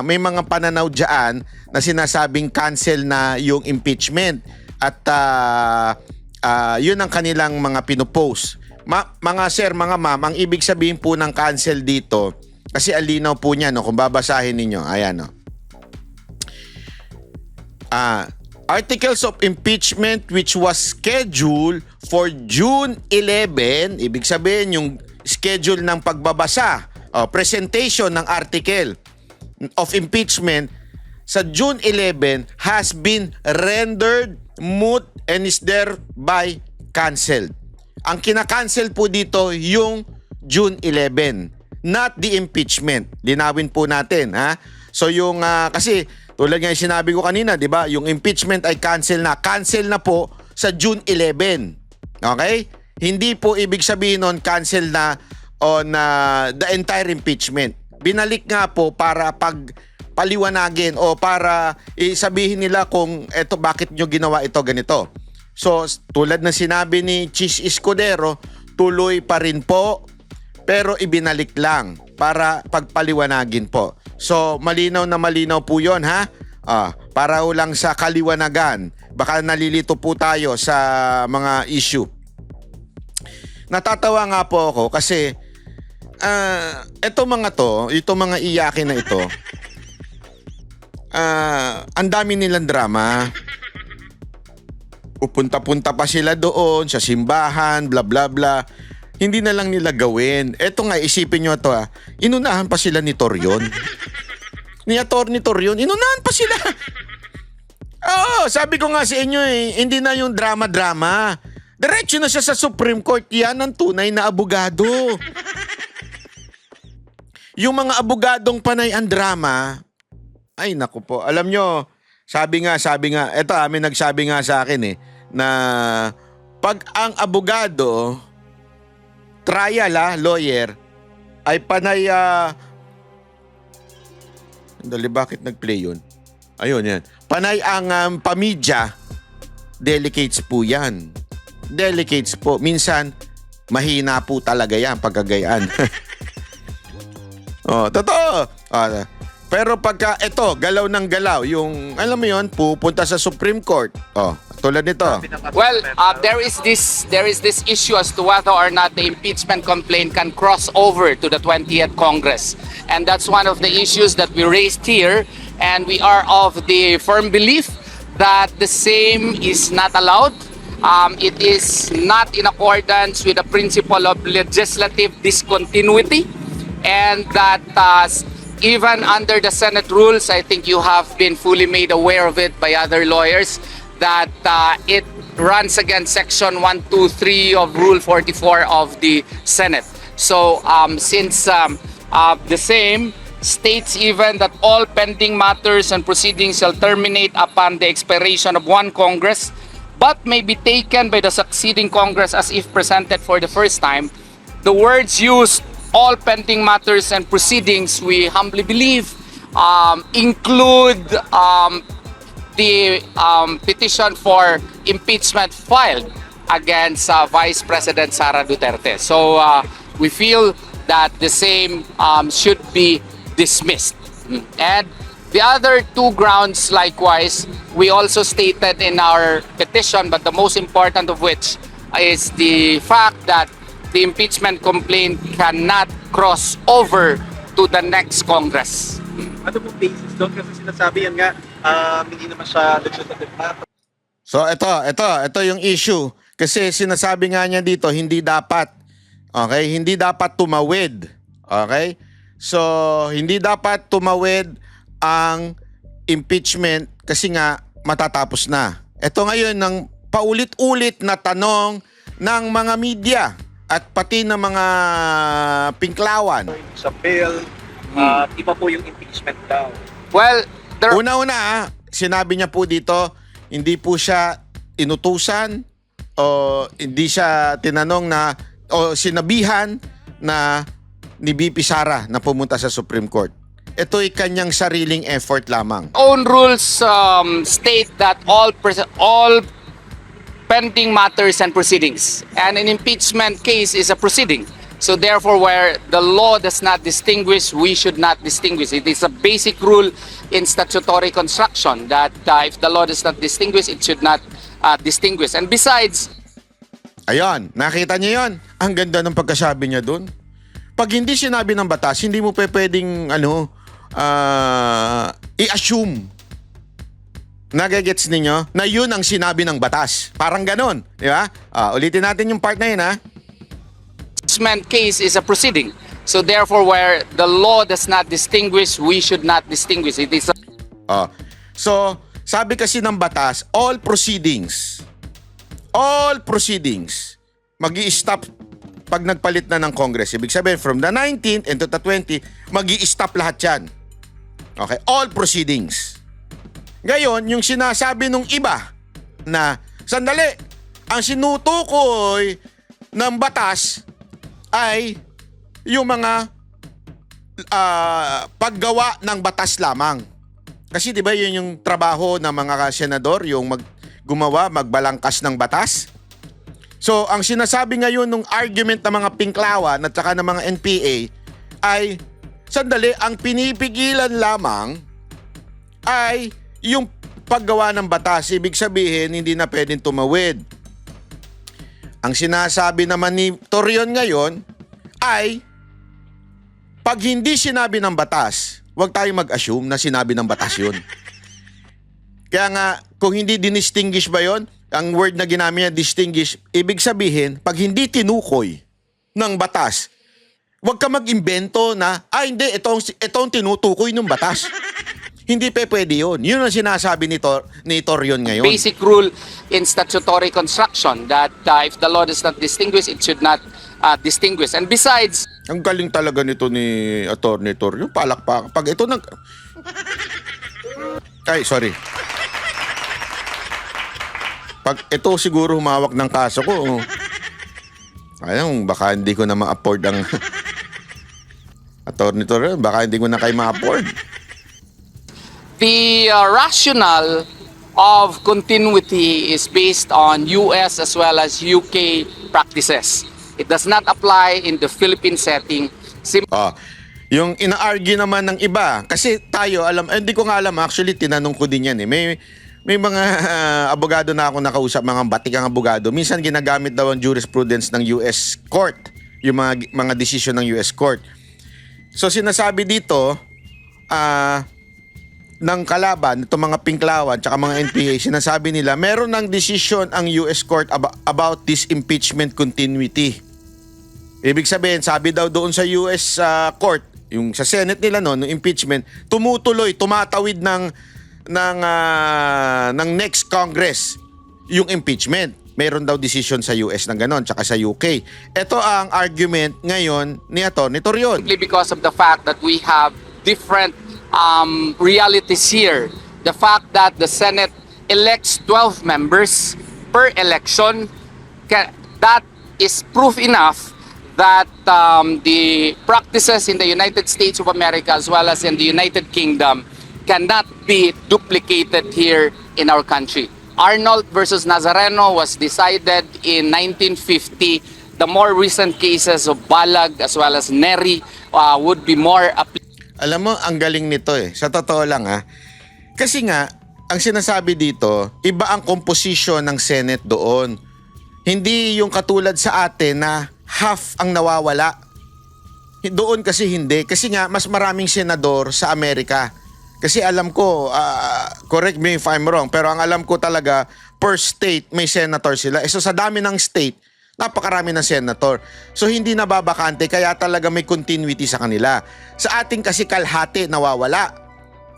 may mga pananaw diyan na sinasabing cancel na yung impeachment at yun ang kanilang mga pinopost. Mga sir, mga ma'am, ang ibig sabihin po ng cancel dito, kasi alinaw po niya, no, kung babasahin ninyo, ayan, no. Articles of impeachment which was scheduled for June 11, ibig sabihin yung schedule ng pagbabasa, presentation ng article of impeachment sa June 11 has been rendered moot and is thereby canceled. Ang kinakancel po dito yung June 11, not the impeachment. Linawin po natin, ha? So yung kasi tulad nga yung sinabi ko kanina, 'di ba? Yung impeachment ay cancel na. Cancel na po sa June 11. Okay? Hindi po ibig sabihin nun cancel na on the entire impeachment. Binalik nga po para paliwanagin o para isabihin nila kung bakit nyo ginawa ito ganito. So, tulad ng sinabi ni Chis Escudero, tuloy pa rin po, pero ibinalik lang para pagpaliwanagin po. So, malinaw na malinaw po yun, ha? Para lang sa kaliwanagan. Baka nalilito po tayo sa mga issue. Natatawa nga po ako kasi itong mga iyakin na ito, ang dami nilang drama. Pupunta-punta pa sila doon sa simbahan, bla bla bla. Hindi na lang nila gawin. Eto nga, isipin nyo ito inunahan pa sila ni Torion. Ni Atty. Torion, inunahan pa sila. Oo, sabi ko nga sa inyo hindi na yung drama-drama. Diretso na siya sa Supreme Court. Yan ang tunay na abogado. Yung mga abogadong panay ang drama, ay naku po. Alam nyo, sabi nga, eto may nagsabi nga sa akin na pag ang abogado, trial lawyer, ay panay, bakit nag-play yun? Ayun, yan. Panay ang pamidya, delicates po yan. Delicates po. Minsan, mahina po talaga yan, pagkagayaan. Totoo. Pero pagka ito, galaw ng galaw, yung, alam mo yun, pupunta sa Supreme Court. Tulad nito. Well, there is this issue as to whether or not the impeachment complaint can cross over to the 20th Congress. And that's one of the issues that we raised here. And we are of the firm belief that the same is not allowed. It is not in accordance with the principle of legislative discontinuity. And that even under the Senate rules, I think you have been fully made aware of it by other lawyers, that it runs against Section 123 of Rule 44 of the Senate. So since the same states even that all pending matters and proceedings shall terminate upon the expiration of one Congress, but may be taken by the succeeding Congress as if presented for the first time, the words used, all pending matters and proceedings, we humbly believe include the petition for impeachment filed against Vice President Sara Duterte. So we feel that the same should be dismissed. And the other two grounds, likewise, we also stated in our petition, but the most important of which is the fact that the impeachment complaint cannot cross over to the next Congress. Ano pong basis doon? Kasi sinasabi yan nga, hindi naman siya legislative. So ito yung issue. Kasi sinasabi nga niya dito, hindi dapat. Okay? Hindi dapat tumawid. Okay? So, hindi dapat tumawid ang impeachment kasi nga matatapos na. Ito ngayon ng paulit-ulit na tanong ng mga media at pati ng mga pinklawan. Sa bill, iba po yung impeachment daw. Well, there Una-una, sinabi niya po dito, hindi po siya inutusan o hindi siya tinanong na o sinabihan na ni BP Sara na pumunta sa Supreme Court. Ito'y kanyang sariling effort lamang. own rules state that all pending matters and proceedings, and an impeachment case is a proceeding. So therefore, where the law does not distinguish, we should not distinguish. It is a basic rule in statutory construction that if the law does not distinguish, it should not distinguish. And besides, Ayon, nakita niyo yon? Ang ganda ng pagkasabi niya doon. Pag hindi sinabi ng batas, hindi mo pwedeng i-assume. Nagagets ninyo na yun ang sinabi ng batas. Parang ganon, di ba? Ulitin natin yung part na yun, ha? impeachment case is a proceeding. So therefore, where the law does not distinguish, we should not distinguish. It is a So, sabi kasi ng batas, all proceedings, magi-stop pag nagpalit na ng Congress. Ibig sabihin, from the 19th into the 20th, magi-stop lahat yan. Okay? All proceedings. Ngayon, yung sinasabi nung iba na, sandali, ang sinutukoy ng batas ay yung mga paggawa ng batas lamang. Kasi 'di ba 'yun yung trabaho ng mga senador, yung gumawa, magbalangkas ng batas. So, ang sinasabi ngayon ng argument ng mga pinklawan at saka ng mga NPA ay sandali, ang pinipigilan lamang ay yung paggawa ng batas. Ibig sabihin, hindi na pwedeng tumawid. Ang sinasabi naman ni Torion ngayon ay pag hindi sinabi ng batas, huwag tayong mag-assume na sinabi ng batas yun. Kaya nga, kung hindi dinistinguish ba yun, ang word na ginamit niya, distinguish, ibig sabihin, pag hindi tinukoy ng batas, huwag ka mag-imbento na, hindi, ito ang tinutukoy ng batas. Hindi pwede yun. Yun ang sinasabi ni Torion ngayon. basic rule in statutory construction that if the law does not distinguish, it should not distinguish. And besides, Ang galing talaga nito ni Atty. Torion. Palakpak. Pag ito Ay, sorry. Pag ito siguro humawak ng kaso ko, ayun, baka hindi ko na ma-afford ang Atty. Torion. Baka hindi ko na kayo ma-afford. the rationale of continuity is based on US as well as UK practices. It does not apply in the Philippine setting. Yung ina-argue naman ng iba, kasi tayo, hindi ko nga alam, actually, tinanong ko din yan eh. May mga abogado na ako nakausap, mga batikang abogado. Minsan ginagamit daw ang jurisprudence ng US Court, yung mga desisyon ng US Court. So sinasabi dito, ng kalaban, itong mga pinklawan tsaka mga NPA, sinasabi nila meron ng decision ang US Court about this impeachment continuity. Ibig sabihin, sabi daw doon sa US Court, yung sa Senate nila noon, yung impeachment, tumatawid ng next Congress yung impeachment. Meron daw decision sa US na ganon, tsaka sa UK. Ito ang argument ngayon ni Atty. Torion. simply because of the fact that we have different realities here. The fact that the Senate elects 12 members per election, that is proof enough that the practices in the United States of America as well as in the United Kingdom cannot be duplicated here in our country. Arnold versus Nazareno was decided in 1950. The more recent cases of Balag as well as Neri would be more applicable. Alam mo, ang galing nito eh. Sa totoo lang ha. Kasi nga, ang sinasabi dito, iba ang composition ng Senate doon. Hindi yung katulad sa atin na half ang nawawala. Doon kasi hindi. Kasi nga, mas maraming senador sa Amerika. Kasi alam ko, correct me if I'm wrong, pero ang alam ko talaga, per state may senator sila. So sa dami ng state, napakarami ng senator. So hindi nababakante, kaya talaga may continuity sa kanila. Sa ating kasi kalahati nawawala.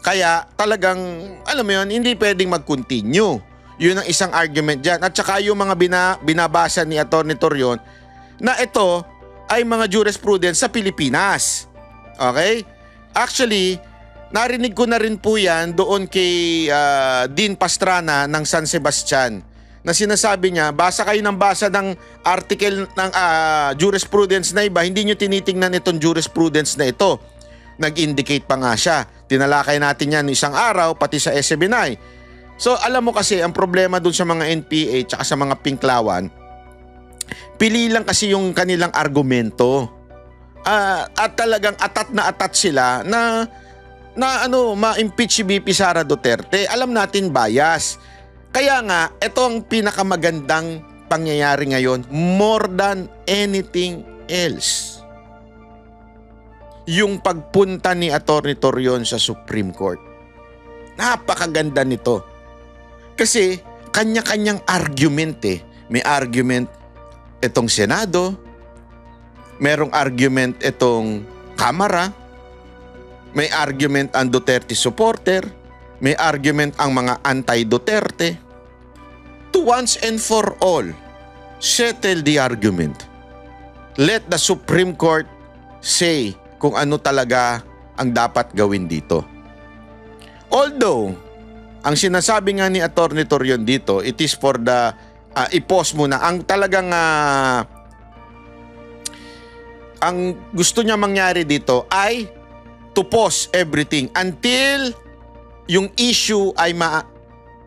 Kaya talagang, alam mo yun, hindi pwedeng mag-continue. Yun ang isang argument dyan. At saka yung mga binabasa ni Atty. Torion na ito ay mga jurisprudence sa Pilipinas. Okay? Actually, narinig ko na rin po yan doon kay Dean Pastrana ng San Sebastian na sinasabi niya, basa kayo ng basa ng article ng jurisprudence na iba, hindi nyo tinitingnan itong jurisprudence na ito. Nag-indicate pa nga siya. Tinalakay natin yan isang araw, pati sa SB9. So alam mo kasi, ang problema dun sa mga NPA tsaka sa mga pinklawan, pili lang kasi yung kanilang argumento. At talagang atat na atat sila na ma-impeach si BP Sara Duterte. Alam natin bias. Kaya nga, ito ang pinakamagandang pangyayari ngayon more than anything else. Yung pagpunta ni Atty. Torion sa Supreme Court. Napakaganda nito. Kasi kanya-kanyang argument eh. May argument itong Senado, merong argument itong Kamara, may argument ang Duterte supporter, may argument ang mga anti-Duterte. To once and for all, settle the argument. Let the Supreme Court say kung ano talaga ang dapat gawin dito. Although, ang sinasabi nga ni Atty. Torion dito, it is for the i-pause muna. Ang talagang ang gusto niya mangyari dito ay to pause everything until yung issue ay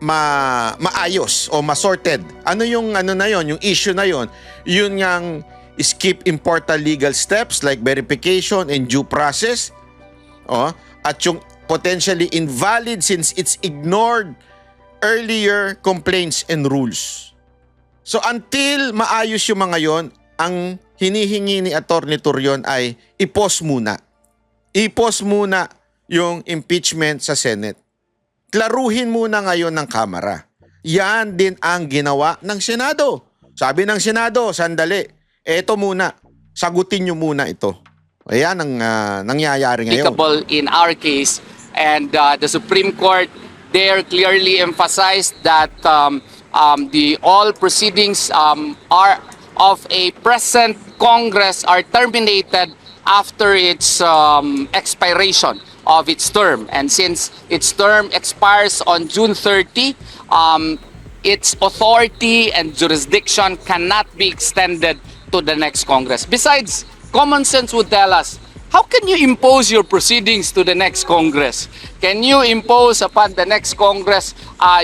maayos o masorted. Ano yung na yon, yung issue na yon? Yun yang skip important legal steps like verification and due process. At yung potentially invalid since it's ignored earlier complaints and rules. So until maayos yung mga yon, ang hinihingi ni Atty. Torion ay i-pause muna. I-pause muna yung impeachment sa Senate. Klaruhin muna ngayon ng Kamara. Yan din ang ginawa ng Senado. Sabi ng Senado, sandali, eto muna, sagutin nyo muna ito. Ayan ang nangyayari ngayon. Applicable in our case, and the Supreme Court there clearly emphasized that the all proceedings are of a present Congress are terminated after its expiration of its term. And since its term expires on June 30, its authority and jurisdiction cannot be extended to the next Congress. Besides, common sense would tell us, how can you impose your proceedings to the next Congress? Can you impose upon the next Congress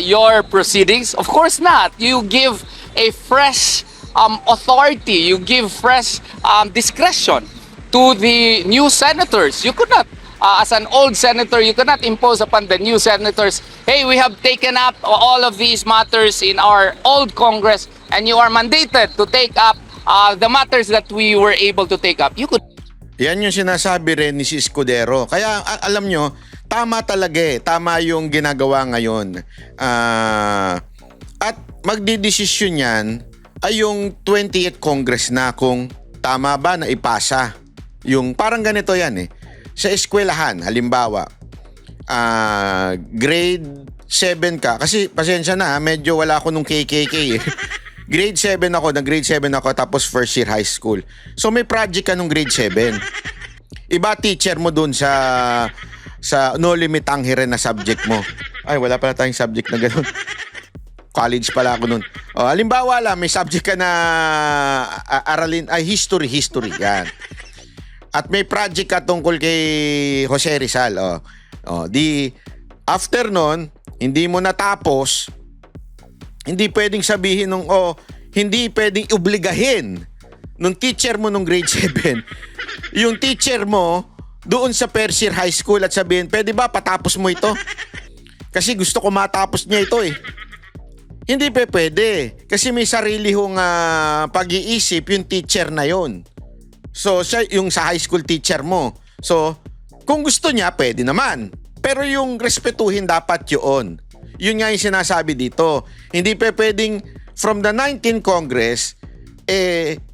your proceedings? Of course not. You give a fresh authority, you give fresh discretion to the new senators. You could not, as an old senator, you could not impose upon the new senators, hey, we have taken up all of these matters in our old Congress and you are mandated to take up the matters that we were able to take up. You could. Yan yung sinasabi rin ni si Escudero. Kaya alam nyo, tama talaga eh. Tama yung ginagawa ngayon. At magdidesisyon yan ay yung 20th Congress na kung tama ba na ipasa. Yung parang ganito yan eh. Sa eskwelahan, halimbawa, grade 7 ka. Kasi pasensya na, medyo wala ako nung KKK eh. Grade 7 ako, nag-grade 7 ako tapos first year high school. So may project ka nung grade 7. Iba teacher mo dun sa no limit ang hiren na subject mo. Ay, wala pala tayong subject na gano'n. College pala ako nun. Halimbawa lang, may subject ka na aralin, history, yan. At may project ka tungkol kay Jose Rizal. Di after nun, hindi mo natapos, hindi pwedeng sabihin hindi pwedeng obligahin nung teacher mo nung grade 7, yung teacher mo doon sa first year high school at sabihin, pwede ba patapos mo ito? Kasi gusto ko matapos niya ito eh. Hindi pwede. Kasi may sarili hong pag-iisip yung teacher na yon. So, siya yung sa high school teacher mo. So, kung gusto niya, pwede naman. Pero yung respetuhin dapat yun. Yun nga yung sinasabi dito. Hindi pa pwedeng from the 19th Congress,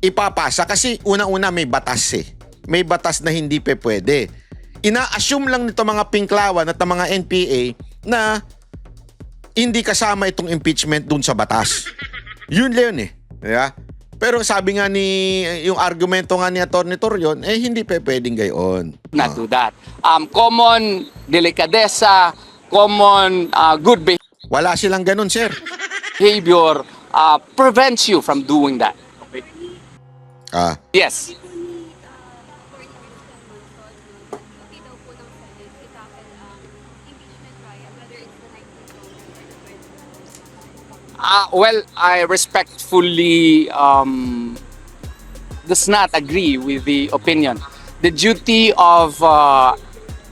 ipapasa. Kasi una-una may batas eh. May batas na hindi pa pwede. Ina-assume lang nito mga Pinklawan at mga NPA na hindi kasama itong impeachment dun sa batas. Yun lang eh. Diba? Pero sabi nga yung argumento nga ni Atty. Torion, hindi pa pwedeng gayon. Not do that. Common delicadeza, common good Wala silang ganun, sir. behavior prevents you from doing that. Yes. Well, I respectfully does not agree with the opinion. The duty of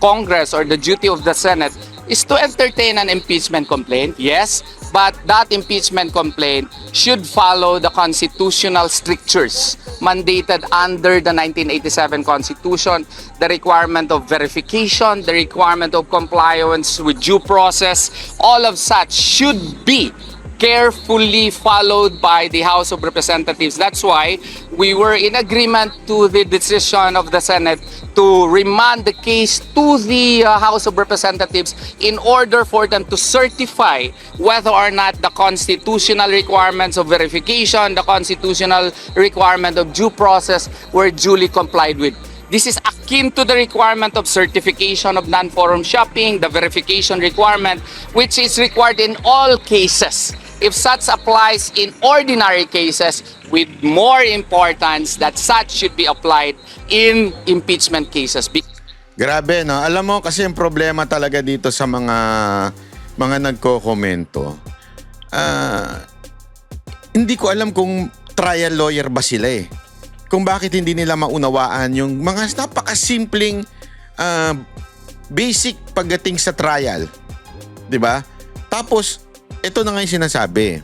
Congress or the duty of the Senate is to entertain an impeachment complaint, yes, but that impeachment complaint should follow the constitutional strictures mandated under the 1987 Constitution, the requirement of verification, the requirement of compliance with due process. All of such should be carefully followed by the House of Representatives. That's why we were in agreement to the decision of the Senate to remand the case to the House of Representatives in order for them to certify whether or not the constitutional requirements of verification, the constitutional requirement of due process were duly complied with. This is akin to the requirement of certification of non-forum shopping, the verification requirement, which is required in all cases. If such applies in ordinary cases, with more importance that such should be applied in impeachment cases. Grabe, no? Alam mo, kasi yung problema talaga dito sa mga nagko-komento, hindi ko alam kung trial lawyer ba sila eh. Kung bakit hindi nila maunawaan yung mga napakasimpleng basic pagdating sa trial. 'Di ba? Tapos, ito na nga yung sinasabi.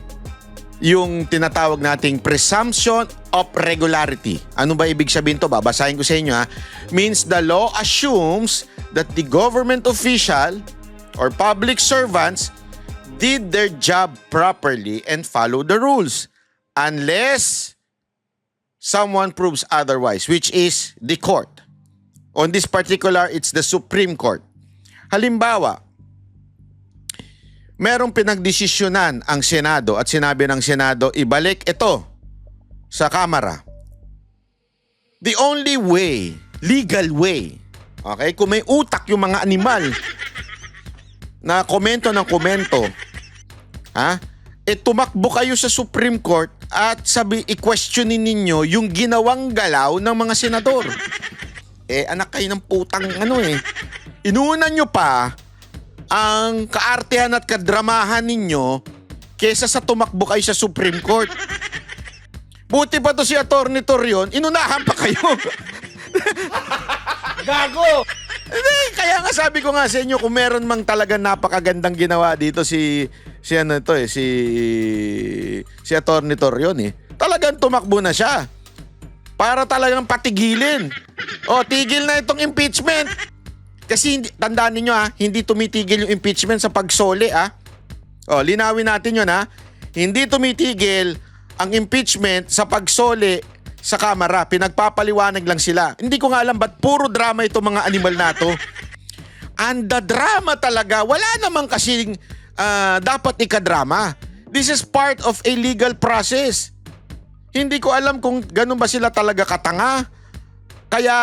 Yung tinatawag nating presumption of regularity. Ano ba ibig sabihin to? Babasahin ko sa inyo ha. Means the law assumes that the government official or public servants did their job properly and follow the rules. Unless someone proves otherwise, which is the court. On this particular, it's the Supreme Court. Halimbawa, merong pinagdesisyonan ang Senado at sinabi ng Senado, ibalik ito sa Kamara. The only way, legal way, okay, kung may utak yung mga animal na komento ng komento, tumakbo kayo sa Supreme Court at i-questionin ninyo yung ginawang galaw ng mga senador. Anak kayo ng putang inuunan nyo pa ang kaartehan at kadramahan ninyo kesa sa tumakbo kayo sa Supreme Court. Buti pa to si Atty. Torion, inunahan pa kayo. Gago! Kaya nga sabi ko nga sa inyo, kung meron mang talaga napakagandang ginawa dito si Atty. Torion talagang tumakbo na siya para talagang patigilin. Tigil na itong impeachment. Kasi tandaan niyo hindi tumitigil yung impeachment sa pagsoli linawin natin yun Hindi tumitigil ang impeachment sa pagsoli sa Kamara. Pinagpapaliwanag lang sila. Hindi ko nga alam ba't puro drama itong mga animal na to. Anda drama talaga. Wala namang kasing dapat ikadrama. This is part of a legal process. Hindi ko alam kung ganun ba sila talaga katanga. Kaya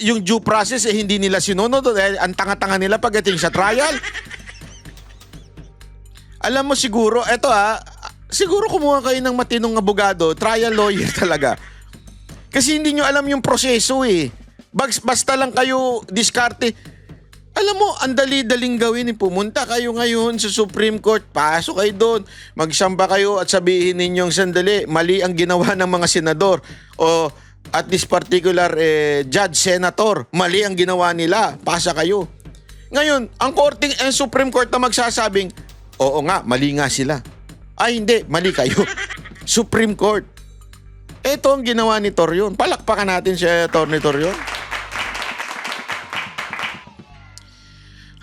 yung due process hindi nila sinunod dahil ang tanga-tanga nila pagdating sa trial. Alam mo siguro, siguro kumuha kayo ng matinong abogado, trial lawyer talaga. Kasi hindi nyo alam yung proseso Basta lang kayo diskarte. Alam mo, ang dali-daling gawin pumunta kayo ngayon sa Supreme Court, pasok kayo doon, magsamba kayo at sabihin ninyong sandali, mali ang ginawa ng mga senador. O at this particular judge, senator, mali ang ginawa nila, pasa kayo. Ngayon, ang Supreme Court na magsasabing, oo nga, mali nga sila. Ay hindi, mali kayo. Supreme Court. Ito ang ginawa ni Torion. Palakpakan natin si Atty. Torion.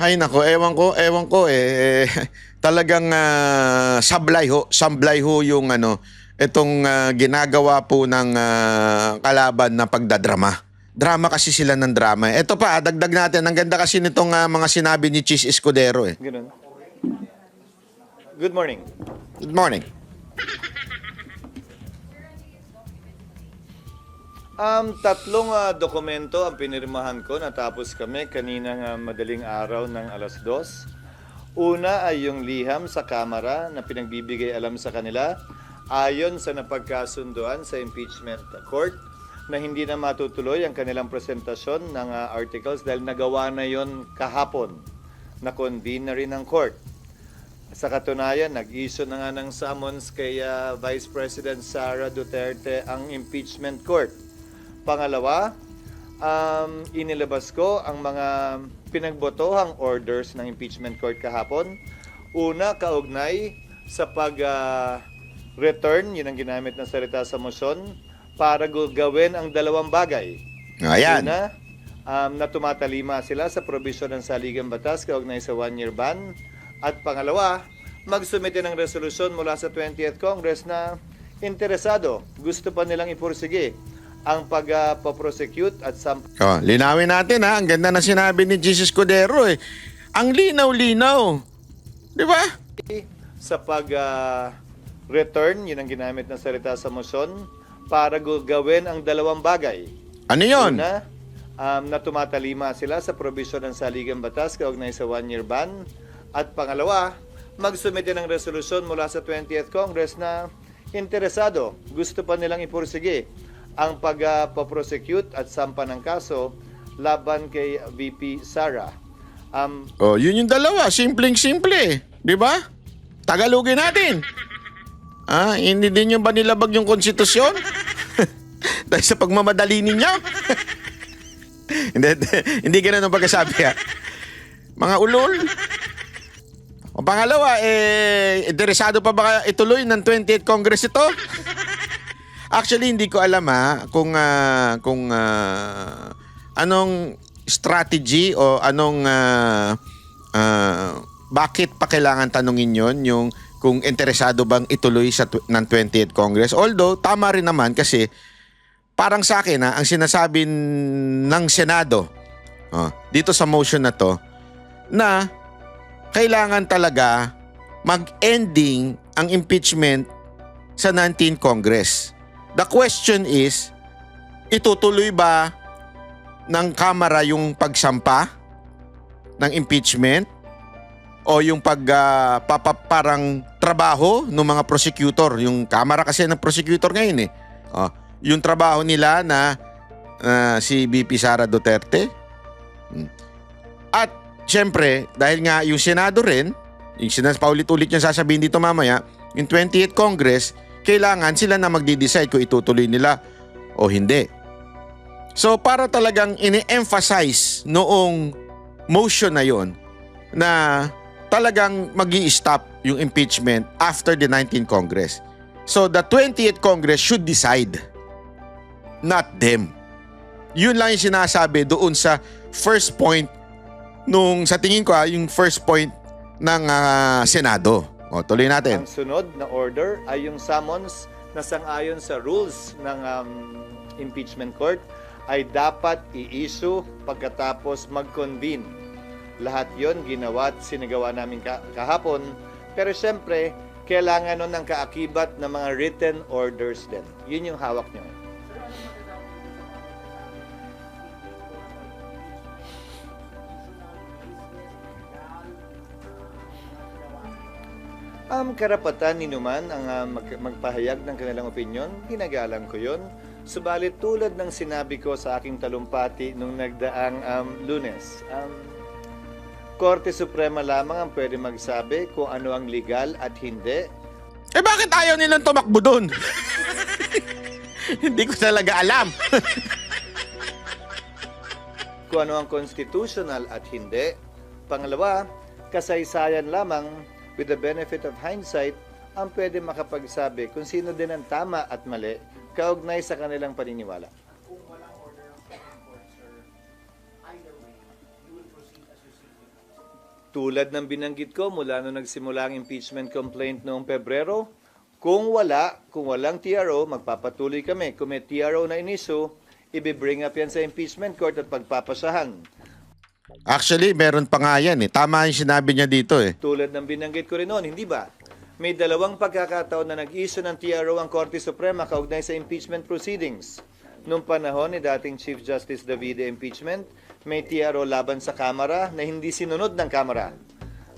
Ay nako, ewan ko talagang sablay ho yung itong ginagawa po ng kalaban na pagdadrama. Drama kasi sila ng drama. Ito pa, dagdag natin. Ang ganda kasi nitong mga sinabi ni Chis Escudero eh. Ganun. Good morning. Good morning. Tatlong dokumento ang pinirmahan ko. Natapos kami kaninang madaling araw ng 2:00. Una ay yung liham sa Kamara na pinagbibigay alam sa kanila ayon sa napagkasunduan sa impeachment court na hindi na matutuloy ang kanilang presentasyon ng articles dahil nagawa na yon kahapon na convene na rin ng court. Sa katunayan, nag-issue na nga ng summons kay Vice President Sara Duterte ang impeachment court. Pangalawa, inilabas ko ang mga pinagbotohang orders ng impeachment court kahapon. Una, kaugnay sa pag-return, yun ang ginamit na salita sa motion, para gawin ang dalawang bagay. Ayan. Una, na tumatalima sila sa probisyon ng saligang batas kaugnay sa 1-year ban. At pangalawa, magsumite ng resolusyon mula sa 20th Congress na interesado, gusto pa nilang ipursige ang pag-prosecute at Linawin natin ha. Ang ganda na sinabi ni Jesus Escudero eh. Ang linaw-linaw. Di ba? sa pag-return, yun ang ginamit na salita sa motion, para gawin ang dalawang bagay. Ano yun? Una, na tumatalima sila sa probisyon ng saligang batas kaugnay sa 1-year ban. At pangalawa, magsumite ng resolusyon mula sa 20th Congress na interesado, gusto pa nilang ipursige ang pag-prosecute at sampa ng kaso laban kay VP Sara. Yun yung dalawa. Simpleng-simple. Di ba? Tagalogin natin. Hindi din yung ba nilabag yung konstitusyon? Dahil sa pagmamadali ninyo? hindi ganun ang pagkasabi ha. Mga ulol. O pangalawa, interesado pa ba ituloy ng 20th Congress ito? Actually, hindi ko alam kung anong strategy o anong bakit pa kailangan tanungin yon yung kung interesado bang ituloy ng 20th Congress. Although, tama rin naman kasi parang sa akin ang sinasabi ng Senado dito sa motion na to na kailangan talaga mag-ending ang impeachment sa 19th Congress. The question is, itutuloy ba ng Kamara yung pagsampa ng impeachment o yung parang trabaho ng mga prosecutor? Yung Kamara kasi ng prosecutor ngayon yung trabaho nila na si VP Sara Duterte. At syempre, dahil nga yung Senado rin, yung paulit-ulit yung sasabihin dito mamaya, yung 20th Congress, kailangan sila na magde-decide kung itutuloy nila o hindi. So para talagang ini-emphasize noong motion na yon na talagang magi-stop yung impeachment after the 19th Congress. So the 20th Congress should decide, not them. Yun lang yung sinasabi doon sa first point nung sa tingin ko yung first point ng Senado. Tuloy natin. Ang sunod na order ay yung summons na sang-ayon sa rules ng impeachment court ay dapat i-issue pagkatapos mag-convene. Lahat yon ginawa at sinagawa namin kahapon. Pero syempre, kailangan nun ng kaakibat ng mga written orders din. Yun yung hawak nyo. Karapatan ni Numan ang magpahayag ng kanilang opinyon, ginagalang ko yon. Subalit tulad ng sinabi ko sa aking talumpati nung nagdaang Lunes, Korte Suprema lamang ang pwede magsabi kung ano ang legal at hindi. Bakit ayaw nilang tumakbo doon? Hindi ko talaga alam. Kung ano ang constitutional at hindi. Pangalawa, kasaysayan lamang with the benefit of hindsight ang pwede makapagsabi kung sino din ang tama at mali kaugnay sa kanilang paniniwala. Kung walang order ng Supreme Court, sir, either way, you will proceed as you see fit. Tulad ng binanggit ko mula nung nagsimula ang impeachment complaint noong Pebrero, kung walang TRO, magpapatuloy kami. Kung may TRO na iniso, i-bring up yan sa impeachment court at pagpapasahan. Actually, meron pa nga yan eh. Tama yung sinabi niya dito eh. Tulad ng binanggit ko rin noon, hindi ba? May dalawang pagkakataon na nag-issue ng TRO ang Korte Suprema kaugnay sa impeachment proceedings. Noong panahon ni dating Chief Justice Davide impeachment, may TRO laban sa Kamara na hindi sinunod ng Kamara.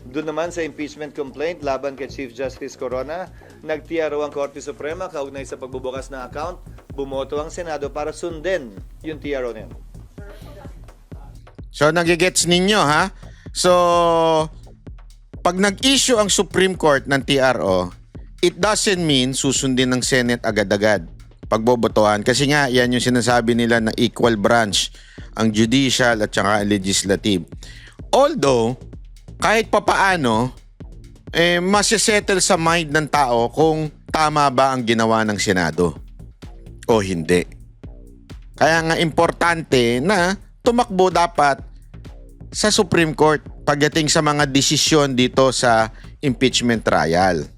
Doon naman sa impeachment complaint laban kay Chief Justice Corona, nag-TRO ang Korte Suprema kaugnay sa pagbubukas ng account, bumoto ang Senado para sundin yung TRO na yun. So, nagigets ninyo ha? So, pag nag-issue ang Supreme Court ng TRO, it doesn't mean susundin ng Senate agad-agad pagbobotohan. Kasi nga, yan yung sinasabi nila na equal branch ang judicial at saka legislative. Although, kahit papaano, masisettle sa mind ng tao kung tama ba ang ginawa ng Senado o hindi. Kaya nga importante na tumakbo dapat sa Supreme Court pagdating sa mga desisyon dito sa impeachment trial.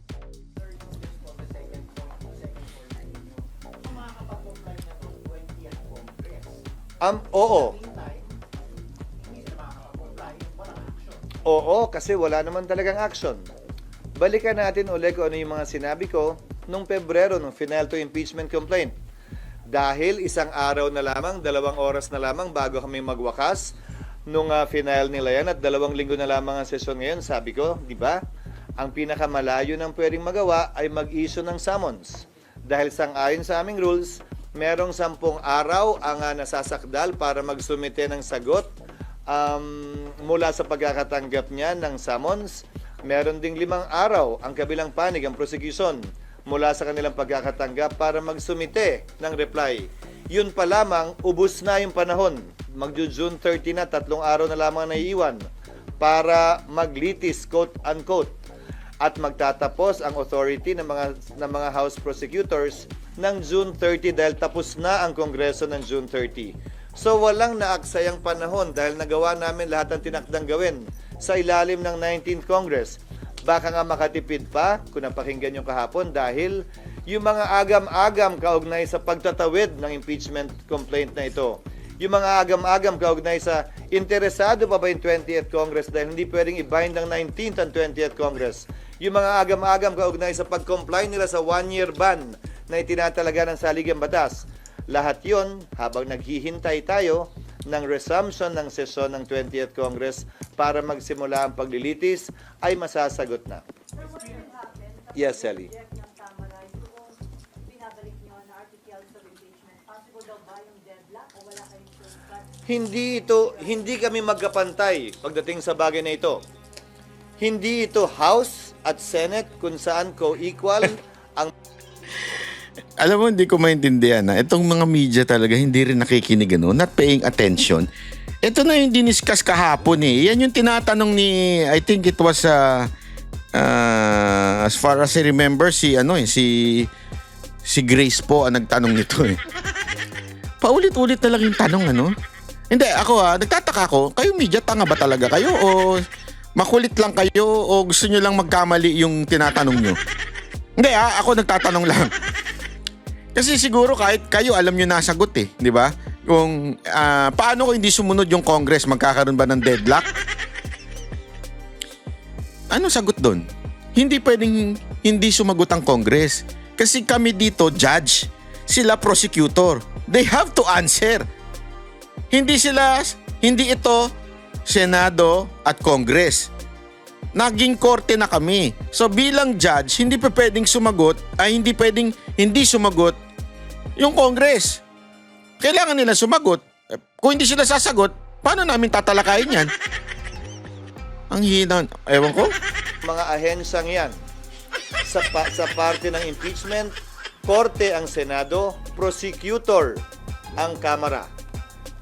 Oo. Oo, kasi wala naman talagang action. Balikan natin ulit kung ano yung mga sinabi ko nung Pebrero, nung final to impeachment complaint. Dahil isang araw na lamang, 2 oras na lamang bago kami magwakas nung final nila yan at 2 linggo na lamang ang sesyon ngayon, sabi ko, di ba? Ang pinakamalayo ng pwedeng magawa ay mag-issue ng summons. Dahil sang-ayon sa aming rules, merong 10 araw ang nasasakdal para magsumite ng sagot mula sa pagkakatanggap niya ng summons. Meron ding 5 araw ang kabilang panig, ang prosecution, mula sa kanilang pagkakatanggap para magsumite ng reply. Yun pa lamang, ubus na yung panahon. Magjo-June 30 na, 3 araw na lamang naiiwan para maglitis, quote-unquote. At magtatapos ang authority ng mga House prosecutors ng June 30 dahil tapos na ang Kongreso ng June 30. So walang naaksayang panahon dahil nagawa namin lahat ng tinakdang gawin sa ilalim ng 19th Congress. Baka nga makatipid pa kung napakinggan nyo kahapon dahil yung mga agam-agam kaugnay sa pagtatawid ng impeachment complaint na ito, yung mga agam-agam kaugnay sa interesado pa ba yung 20th Congress dahil hindi pwedeng i-bind ng 19th and 20th Congress, yung mga agam-agam kaugnay sa pag-comply nila sa 1-year ban na itinatalaga ng saligang batas. Lahat yon habang naghihintay tayo ng resumption ng sesyon ng 20th Congress para magsimula ang paglilitis ay masasagot na. Yes, Sally. Hindi kami magkapantay pagdating sa bagay na ito. Hindi ito House at Senate kung saan co-equal ang... Alam mo, hindi ko maintindihan na itong mga media talaga hindi rin nakikinig, not paying attention. Ito na yung diniscuss kahapon eh. Yan yung tinatanong ni, I think it was, as far as I remember, si Grace po ang nagtanong nito eh. Paulit-ulit na lang yung tanong, Hindi, ako nagtataka ako, kayo media, tanga ba talaga kayo? O makulit lang kayo? O gusto nyo lang magkamali yung tinatanong nyo? Hindi, ako nagtatanong lang. Kasi siguro kahit kayo alam nyo nasagot eh, di ba? Kung paano kung hindi sumunod yung Congress, magkakaroon ba ng deadlock? Ano sagot doon? Hindi pwedeng hindi sumagot ang Congress. Kasi kami dito, judge. Sila prosecutor. They have to answer. Hindi ito Senado at Congress. Naging korte na kami. So bilang judge, hindi pa pwedeng sumagot, hindi pwedeng hindi sumagot yung Congress. Kailangan nila sumagot. Kung hindi sila sasagot, paano namin tatalakayin yan? Ang hina. Ewan ko. Mga ahensang yan. Sa parte ng impeachment, korte ang Senado, prosecutor ang Kamara.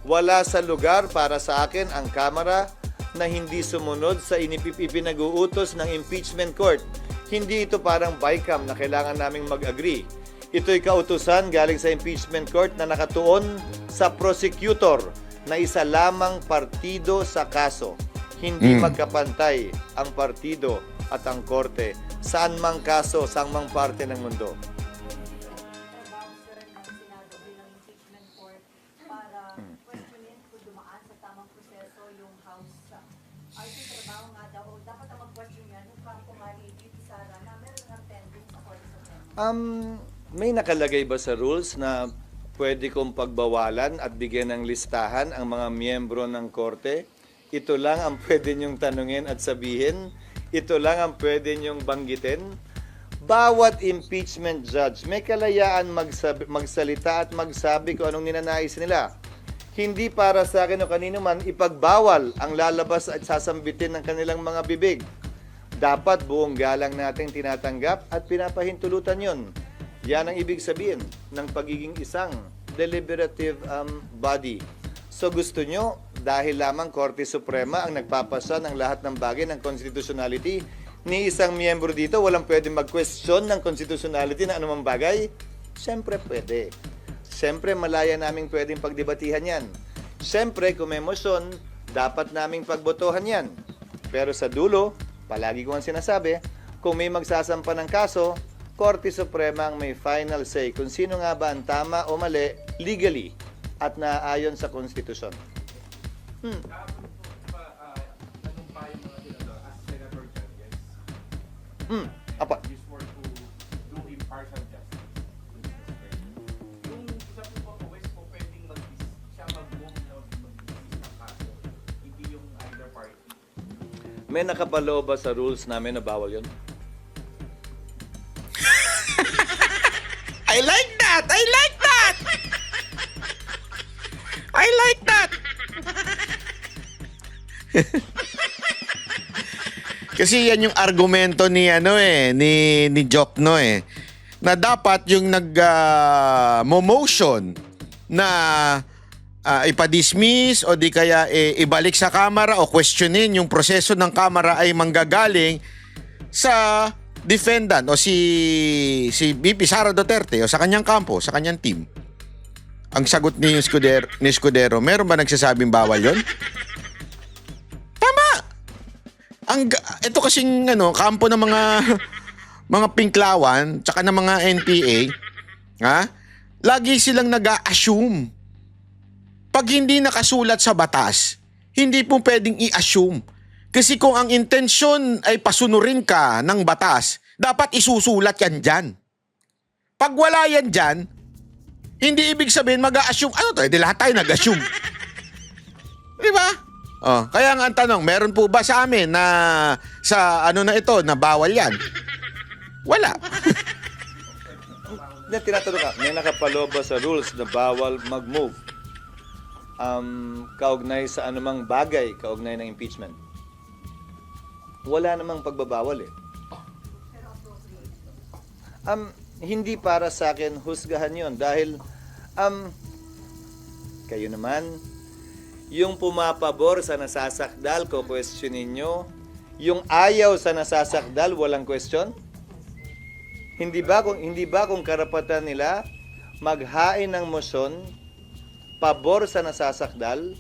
Wala sa lugar para sa akin ang Kamara na hindi sumunod sa ipinag-uutos ng impeachment court. Hindi ito parang BICAM na kailangan naming mag-agree. Ito'y kautusan galing sa impeachment court na nakatuon sa prosecutor na isa lamang partido sa kaso. Hindi magkapantay ang partido at ang korte. Saan mang kaso, saan mang parte ng mundo. May nakalagay ba sa rules na pwede kong pagbawalan at bigyan ng listahan ang mga miyembro ng korte? Ito lang ang pwede niyong tanungin at sabihin? Ito lang ang pwede niyong banggitin? Bawat impeachment judge may kalayaan magsalita at magsabi kung anong ninanais nila. Hindi para sa akin o kanino man ipagbawal ang lalabas at sasambitin ng kanilang mga bibig. Dapat buong galang nating tinatanggap at pinapahintulutan yon. Yan ang ibig sabihin ng pagiging isang deliberative body. So gusto nyo, dahil lamang Korte Suprema ang nagpapasa ng lahat ng bagay ng constitutionality, ni isang miyembro dito walang pwede mag-question ng constitutionality na anumang bagay? Siyempre pwede. Siyempre malaya naming pwedeng pagdebatihan yan. Siyempre kung may motion, dapat naming pagbotohan yan. Pero sa dulo, palagi ko ang sinasabi, kung may magsasampa ng kaso, Korte Suprema ang may final say kung sino nga ba ang tama o mali legally at naaayon sa konstitusyon. Apa. May nakapaloob ba sa rules namin na bawal yun? I like that! I like that! I like that! Kasi yan yung argumento ni ni Jokno na dapat yung motion na ipa-dismiss o di kaya ibalik sa Kamara o questionin yung proseso ng Kamara ay manggagaling sa defendant o si VP Sara Duterte o sa kanyang kampo, sa kanyang team. Ang sagot ni Escudero, meron ba nagsasabing bawal yon? Tama! Ito kasing kampo ng mga pinklawan tsaka ng mga NPA, lagi silang nag-a-assume. Pag hindi nakasulat sa batas, hindi po pwedeng i-assume. Kasi kung ang intensyon ay pasunurin ka ng batas, dapat isusulat yan dyan. Pag wala yan dyan, hindi ibig sabihin mag-a-assume. Ano to? Di lahat tayo nag-assume. Di ba? Kaya nga ang tanong, meron po ba sa amin na sa na ito, na bawal yan? Wala. Tinatanong ka, may nakapaloob ba sa rules na bawal mag-move? Kaugnay sa anumang bagay, kaugnay ng impeachment? Wala namang pagbabawal hindi para sa akin husgahan yon dahil kayo naman yung pumapabor sa nasasakdal ko questionin nyo, yung ayaw sa nasasakdal walang question. Hindi ba kung karapatan nila maghain ng motion pabor sa nasasakdal,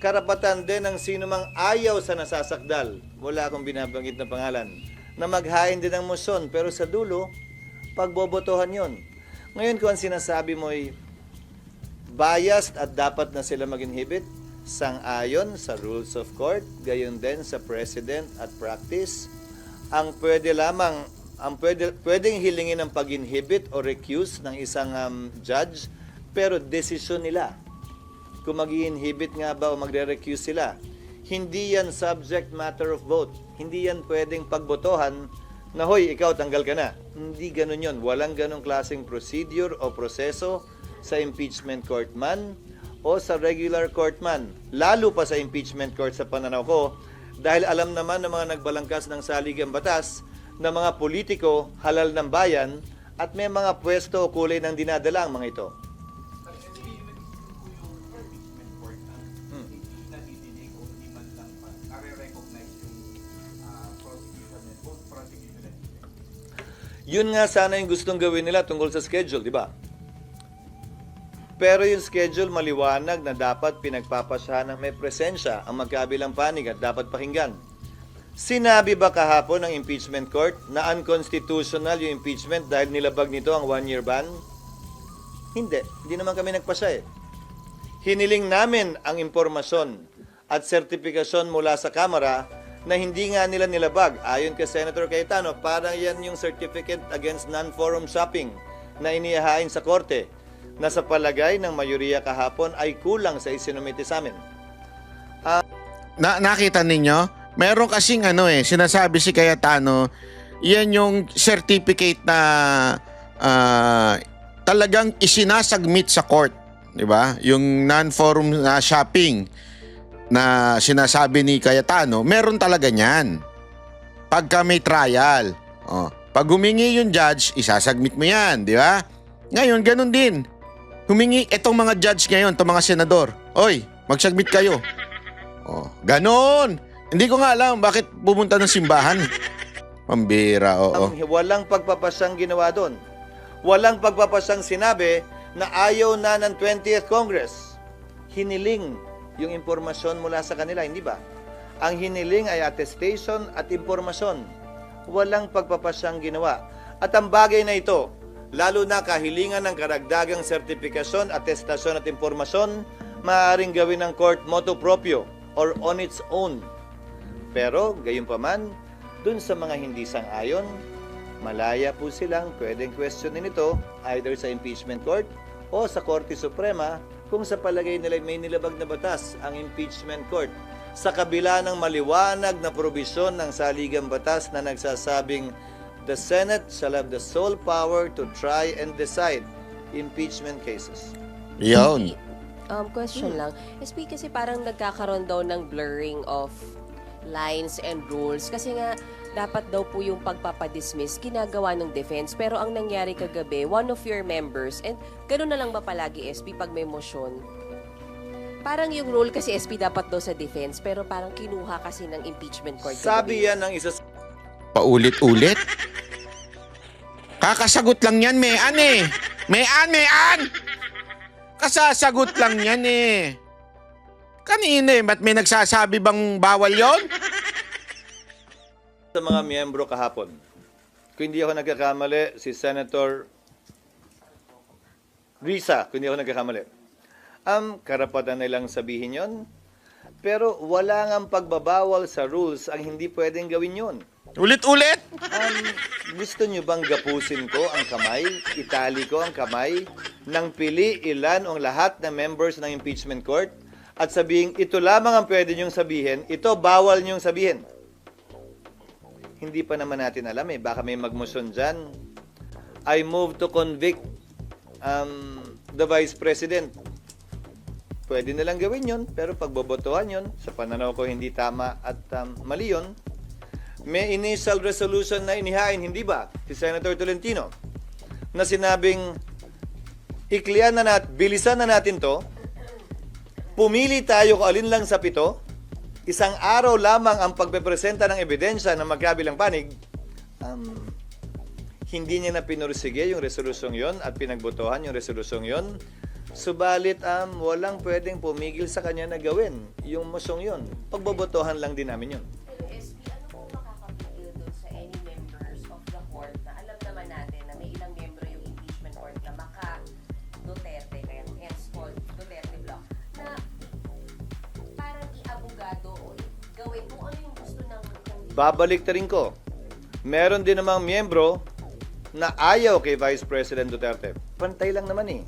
karapatan din ng sino mang ayaw sa nasasakdal, wala akong binabanggit na pangalan, na maghain din ng motion, pero sa dulo, pagbobotohan yon. Ngayon kung ang sinasabi mo ay biased at dapat na sila mag-inhibit, sang-ayon sa rules of court, gayon din sa precedent at practice, ang pwedeng hilingin ng pag-inhibit o recuse ng isang judge, pero desisyon nila kung mag-i-inhibit nga ba o magre-recuse sila. Hindi yan subject matter of vote. Hindi yan pwedeng pagbotohan na, hoy, ikaw, tanggal ka na. Hindi ganun yun. Walang ganung klaseng procedure o proseso sa impeachment court man o sa regular court man. Lalo pa sa impeachment court sa pananaw ko, dahil alam naman ng mga nagbalangkas ng saligang batas na mga politiko halal ng bayan at may mga pwesto o kulay ng dinadala ang mga ito. Yun nga sana yung gustong gawin nila tungkol sa schedule, di ba? Pero yung schedule maliwanag na dapat pinagpapasahan ng may presensya ang magkabilang panig at dapat pakinggan. Sinabi ba kahapon ng impeachment court na unconstitutional yung impeachment dahil nilabag nito ang 1-year ban? Hindi naman kami nagpasa eh. Hiniling namin ang impormasyon at sertifikasyon mula sa Kamara na hindi nga nila nilabag. Ayon kay Senator Cayetano, parang yan yung certificate against non-forum shopping na inihahain sa korte na sa palagay ng mayoriya kahapon ay kulang sa isinumite sa amin. Nakita ninyo? Meron kasing sinasabi si Cayetano, yan yung certificate na talagang isinasubmit sa court, 'di ba? Yung non-forum na shopping na sinasabi ni Cayetano, meron talaga niyan. Pagka may trial, pag humingi yung judge, isasubmit mo 'yan, 'di ba? Ngayon ganun din. Humingi itong mga judge ngayon, itong mga senador. Oy, mag-submit kayo. Ganon. Hindi ko nga alam bakit pumunta ng simbahan. Pambira, oo. Walang pagpapasang ginawa doon. Walang pagpapasang sinabi na ayaw na ng 20th Congress. Hiniling yung impormasyon mula sa kanila, hindi ba? Ang hiniling ay attestation at impormasyon. Walang pagpapasang ginawa. At ang bagay na ito, lalo na kahilingan ng karagdagang sertifikasyon, atestasyon at impormasyon, maaaring gawin ng court motu proprio or on its own. Pero, gayunpaman, dun sa mga hindi sang-ayon, malaya po silang pwedeng questionin ito either sa impeachment court o sa Korte Suprema kung sa palagay nila may nilabag na batas ang impeachment court. Sa kabila ng maliwanag na probisyon ng saligang batas na nagsasabing the Senate shall have the sole power to try and decide impeachment cases. Yun. Question lang. SP, kasi parang nagkakaroon daw ng blurring of lines and rules. Kasi nga, dapat daw po yung pagpapadismiss ginagawa ng defense. Pero ang nangyari kagabi, one of your members, and gano'n na lang ba palagi, SP, pag may motion? Parang yung rule kasi, SP, dapat daw sa defense, pero parang kinuha kasi ng impeachment court. Sabi yan ng isa Paulit-ulit? Kakasagot lang yan, Mean eh. Mean! Kasasagot lang yan eh. Kanina ba't may nagsasabi bang bawal yon? sa mga miyembro kahapon. Kung hindi ako nagkakamali, si Senator Risa, kung hindi ako nagkakamali. Karapatan nilang sabihin yon. Pero wala ngang pagbabawal sa rules ang hindi pwedeng gawin yon. Ulit-ulit? Gusto nyo bang gapusin ko ang kamay, itali ko ang kamay, nang pili ilan o lahat ng members ng impeachment court at sabihin, ito lamang ang pwede nyong sabihin, ito bawal nyong sabihin. Hindi pa naman natin alam baka may magmotion dyan. I move to convict the Vice President. Pwede nilang gawin yon, pero pagbobotohan yon, sa pananaw ko hindi tama at mali yon. May initial resolution na inihain, hindi ba? Si Senator Tolentino, na sinabing, iklian na bilisan na natin to, pumili tayo kung alin lang sa 7, isang araw lamang ang pagpepresenta ng ebidensya ng magkabilang panig, hindi niya na pinursige yung resolusyong yon at pinagbotohan yung resolusyong yon. Subalit, walang pwedeng pumigil sa kanya na gawin yung mosyong yon. Pagbobotohan lang din namin yun. Pero SP, ano po makakapigil doon sa any members of the court na alam naman natin na may ilang membro yung impeachment court na maka-Duterte, kaya hence called Duterte Block, na parang i-abogado o gawin kung ano yung gusto ng Babalik ta rin ko. Meron din namang miyembro na ayaw kay Vice President Duterte. Pantay lang naman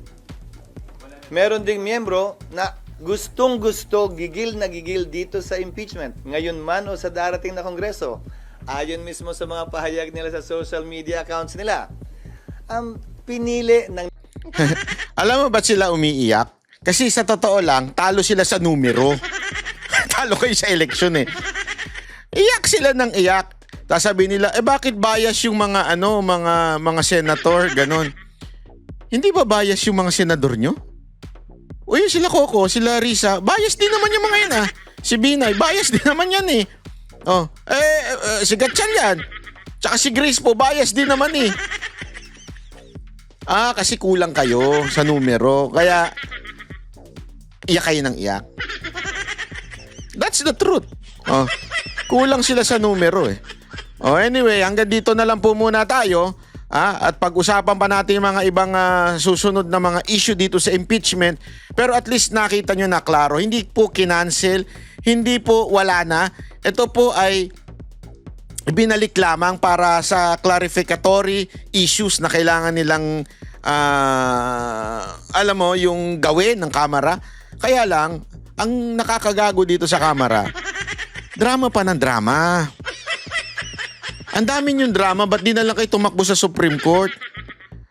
Meron ding miyembro na gustong-gusto, gigil na gigil dito sa impeachment. Ngayon man o sa darating na Kongreso. Ayon mismo sa mga pahayag nila sa social media accounts nila. Pinili ng... Alam mo ba't sila umiiyak? Kasi sa totoo lang, talo sila sa numero. Talo kayo sa eleksyon Iyak sila ng iyak. Tapos sabi nila, bakit bias yung mga mga senator, ganon. Hindi ba bias yung mga senador nyo? O yun sila Coco, sila Risa, bias din naman yung mga yan Si Binay, bias din naman yan si Gatchal yan. Tsaka si Grace po, bias din naman Kasi kulang kayo sa numero. Kaya, iyak kayo ng iyak. That's the truth. Kulang sila sa numero eh. Anyway, hanggang dito na lang po muna tayo. At pag-usapan pa natin yung mga ibang susunod na mga issue dito sa impeachment. Pero at least nakita nyo na klaro. Hindi po kinancel. Hindi po wala na. Ito po ay binalik lamang para sa clarificatory issues na kailangan nilang alam mo, yung gawin ng Kamara. Kaya lang, ang nakakagago dito sa Kamara, drama pa ng drama. Ang dami yung drama, ba't di na lang kayo tumakbo sa Supreme Court?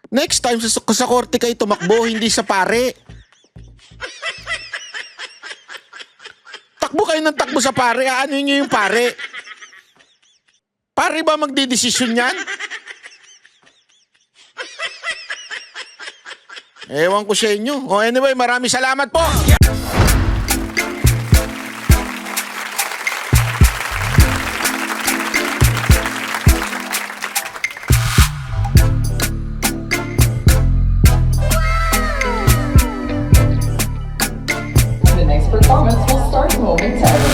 Next time, sa korte kayo tumakbo, hindi sa pare. Takbo kayo ng takbo sa pare, ano nyo yung pare? Pare ba magdidesisyon yan? Ewan ko sa inyo. Anyway, maraming salamat po. The next performance will start momentarily.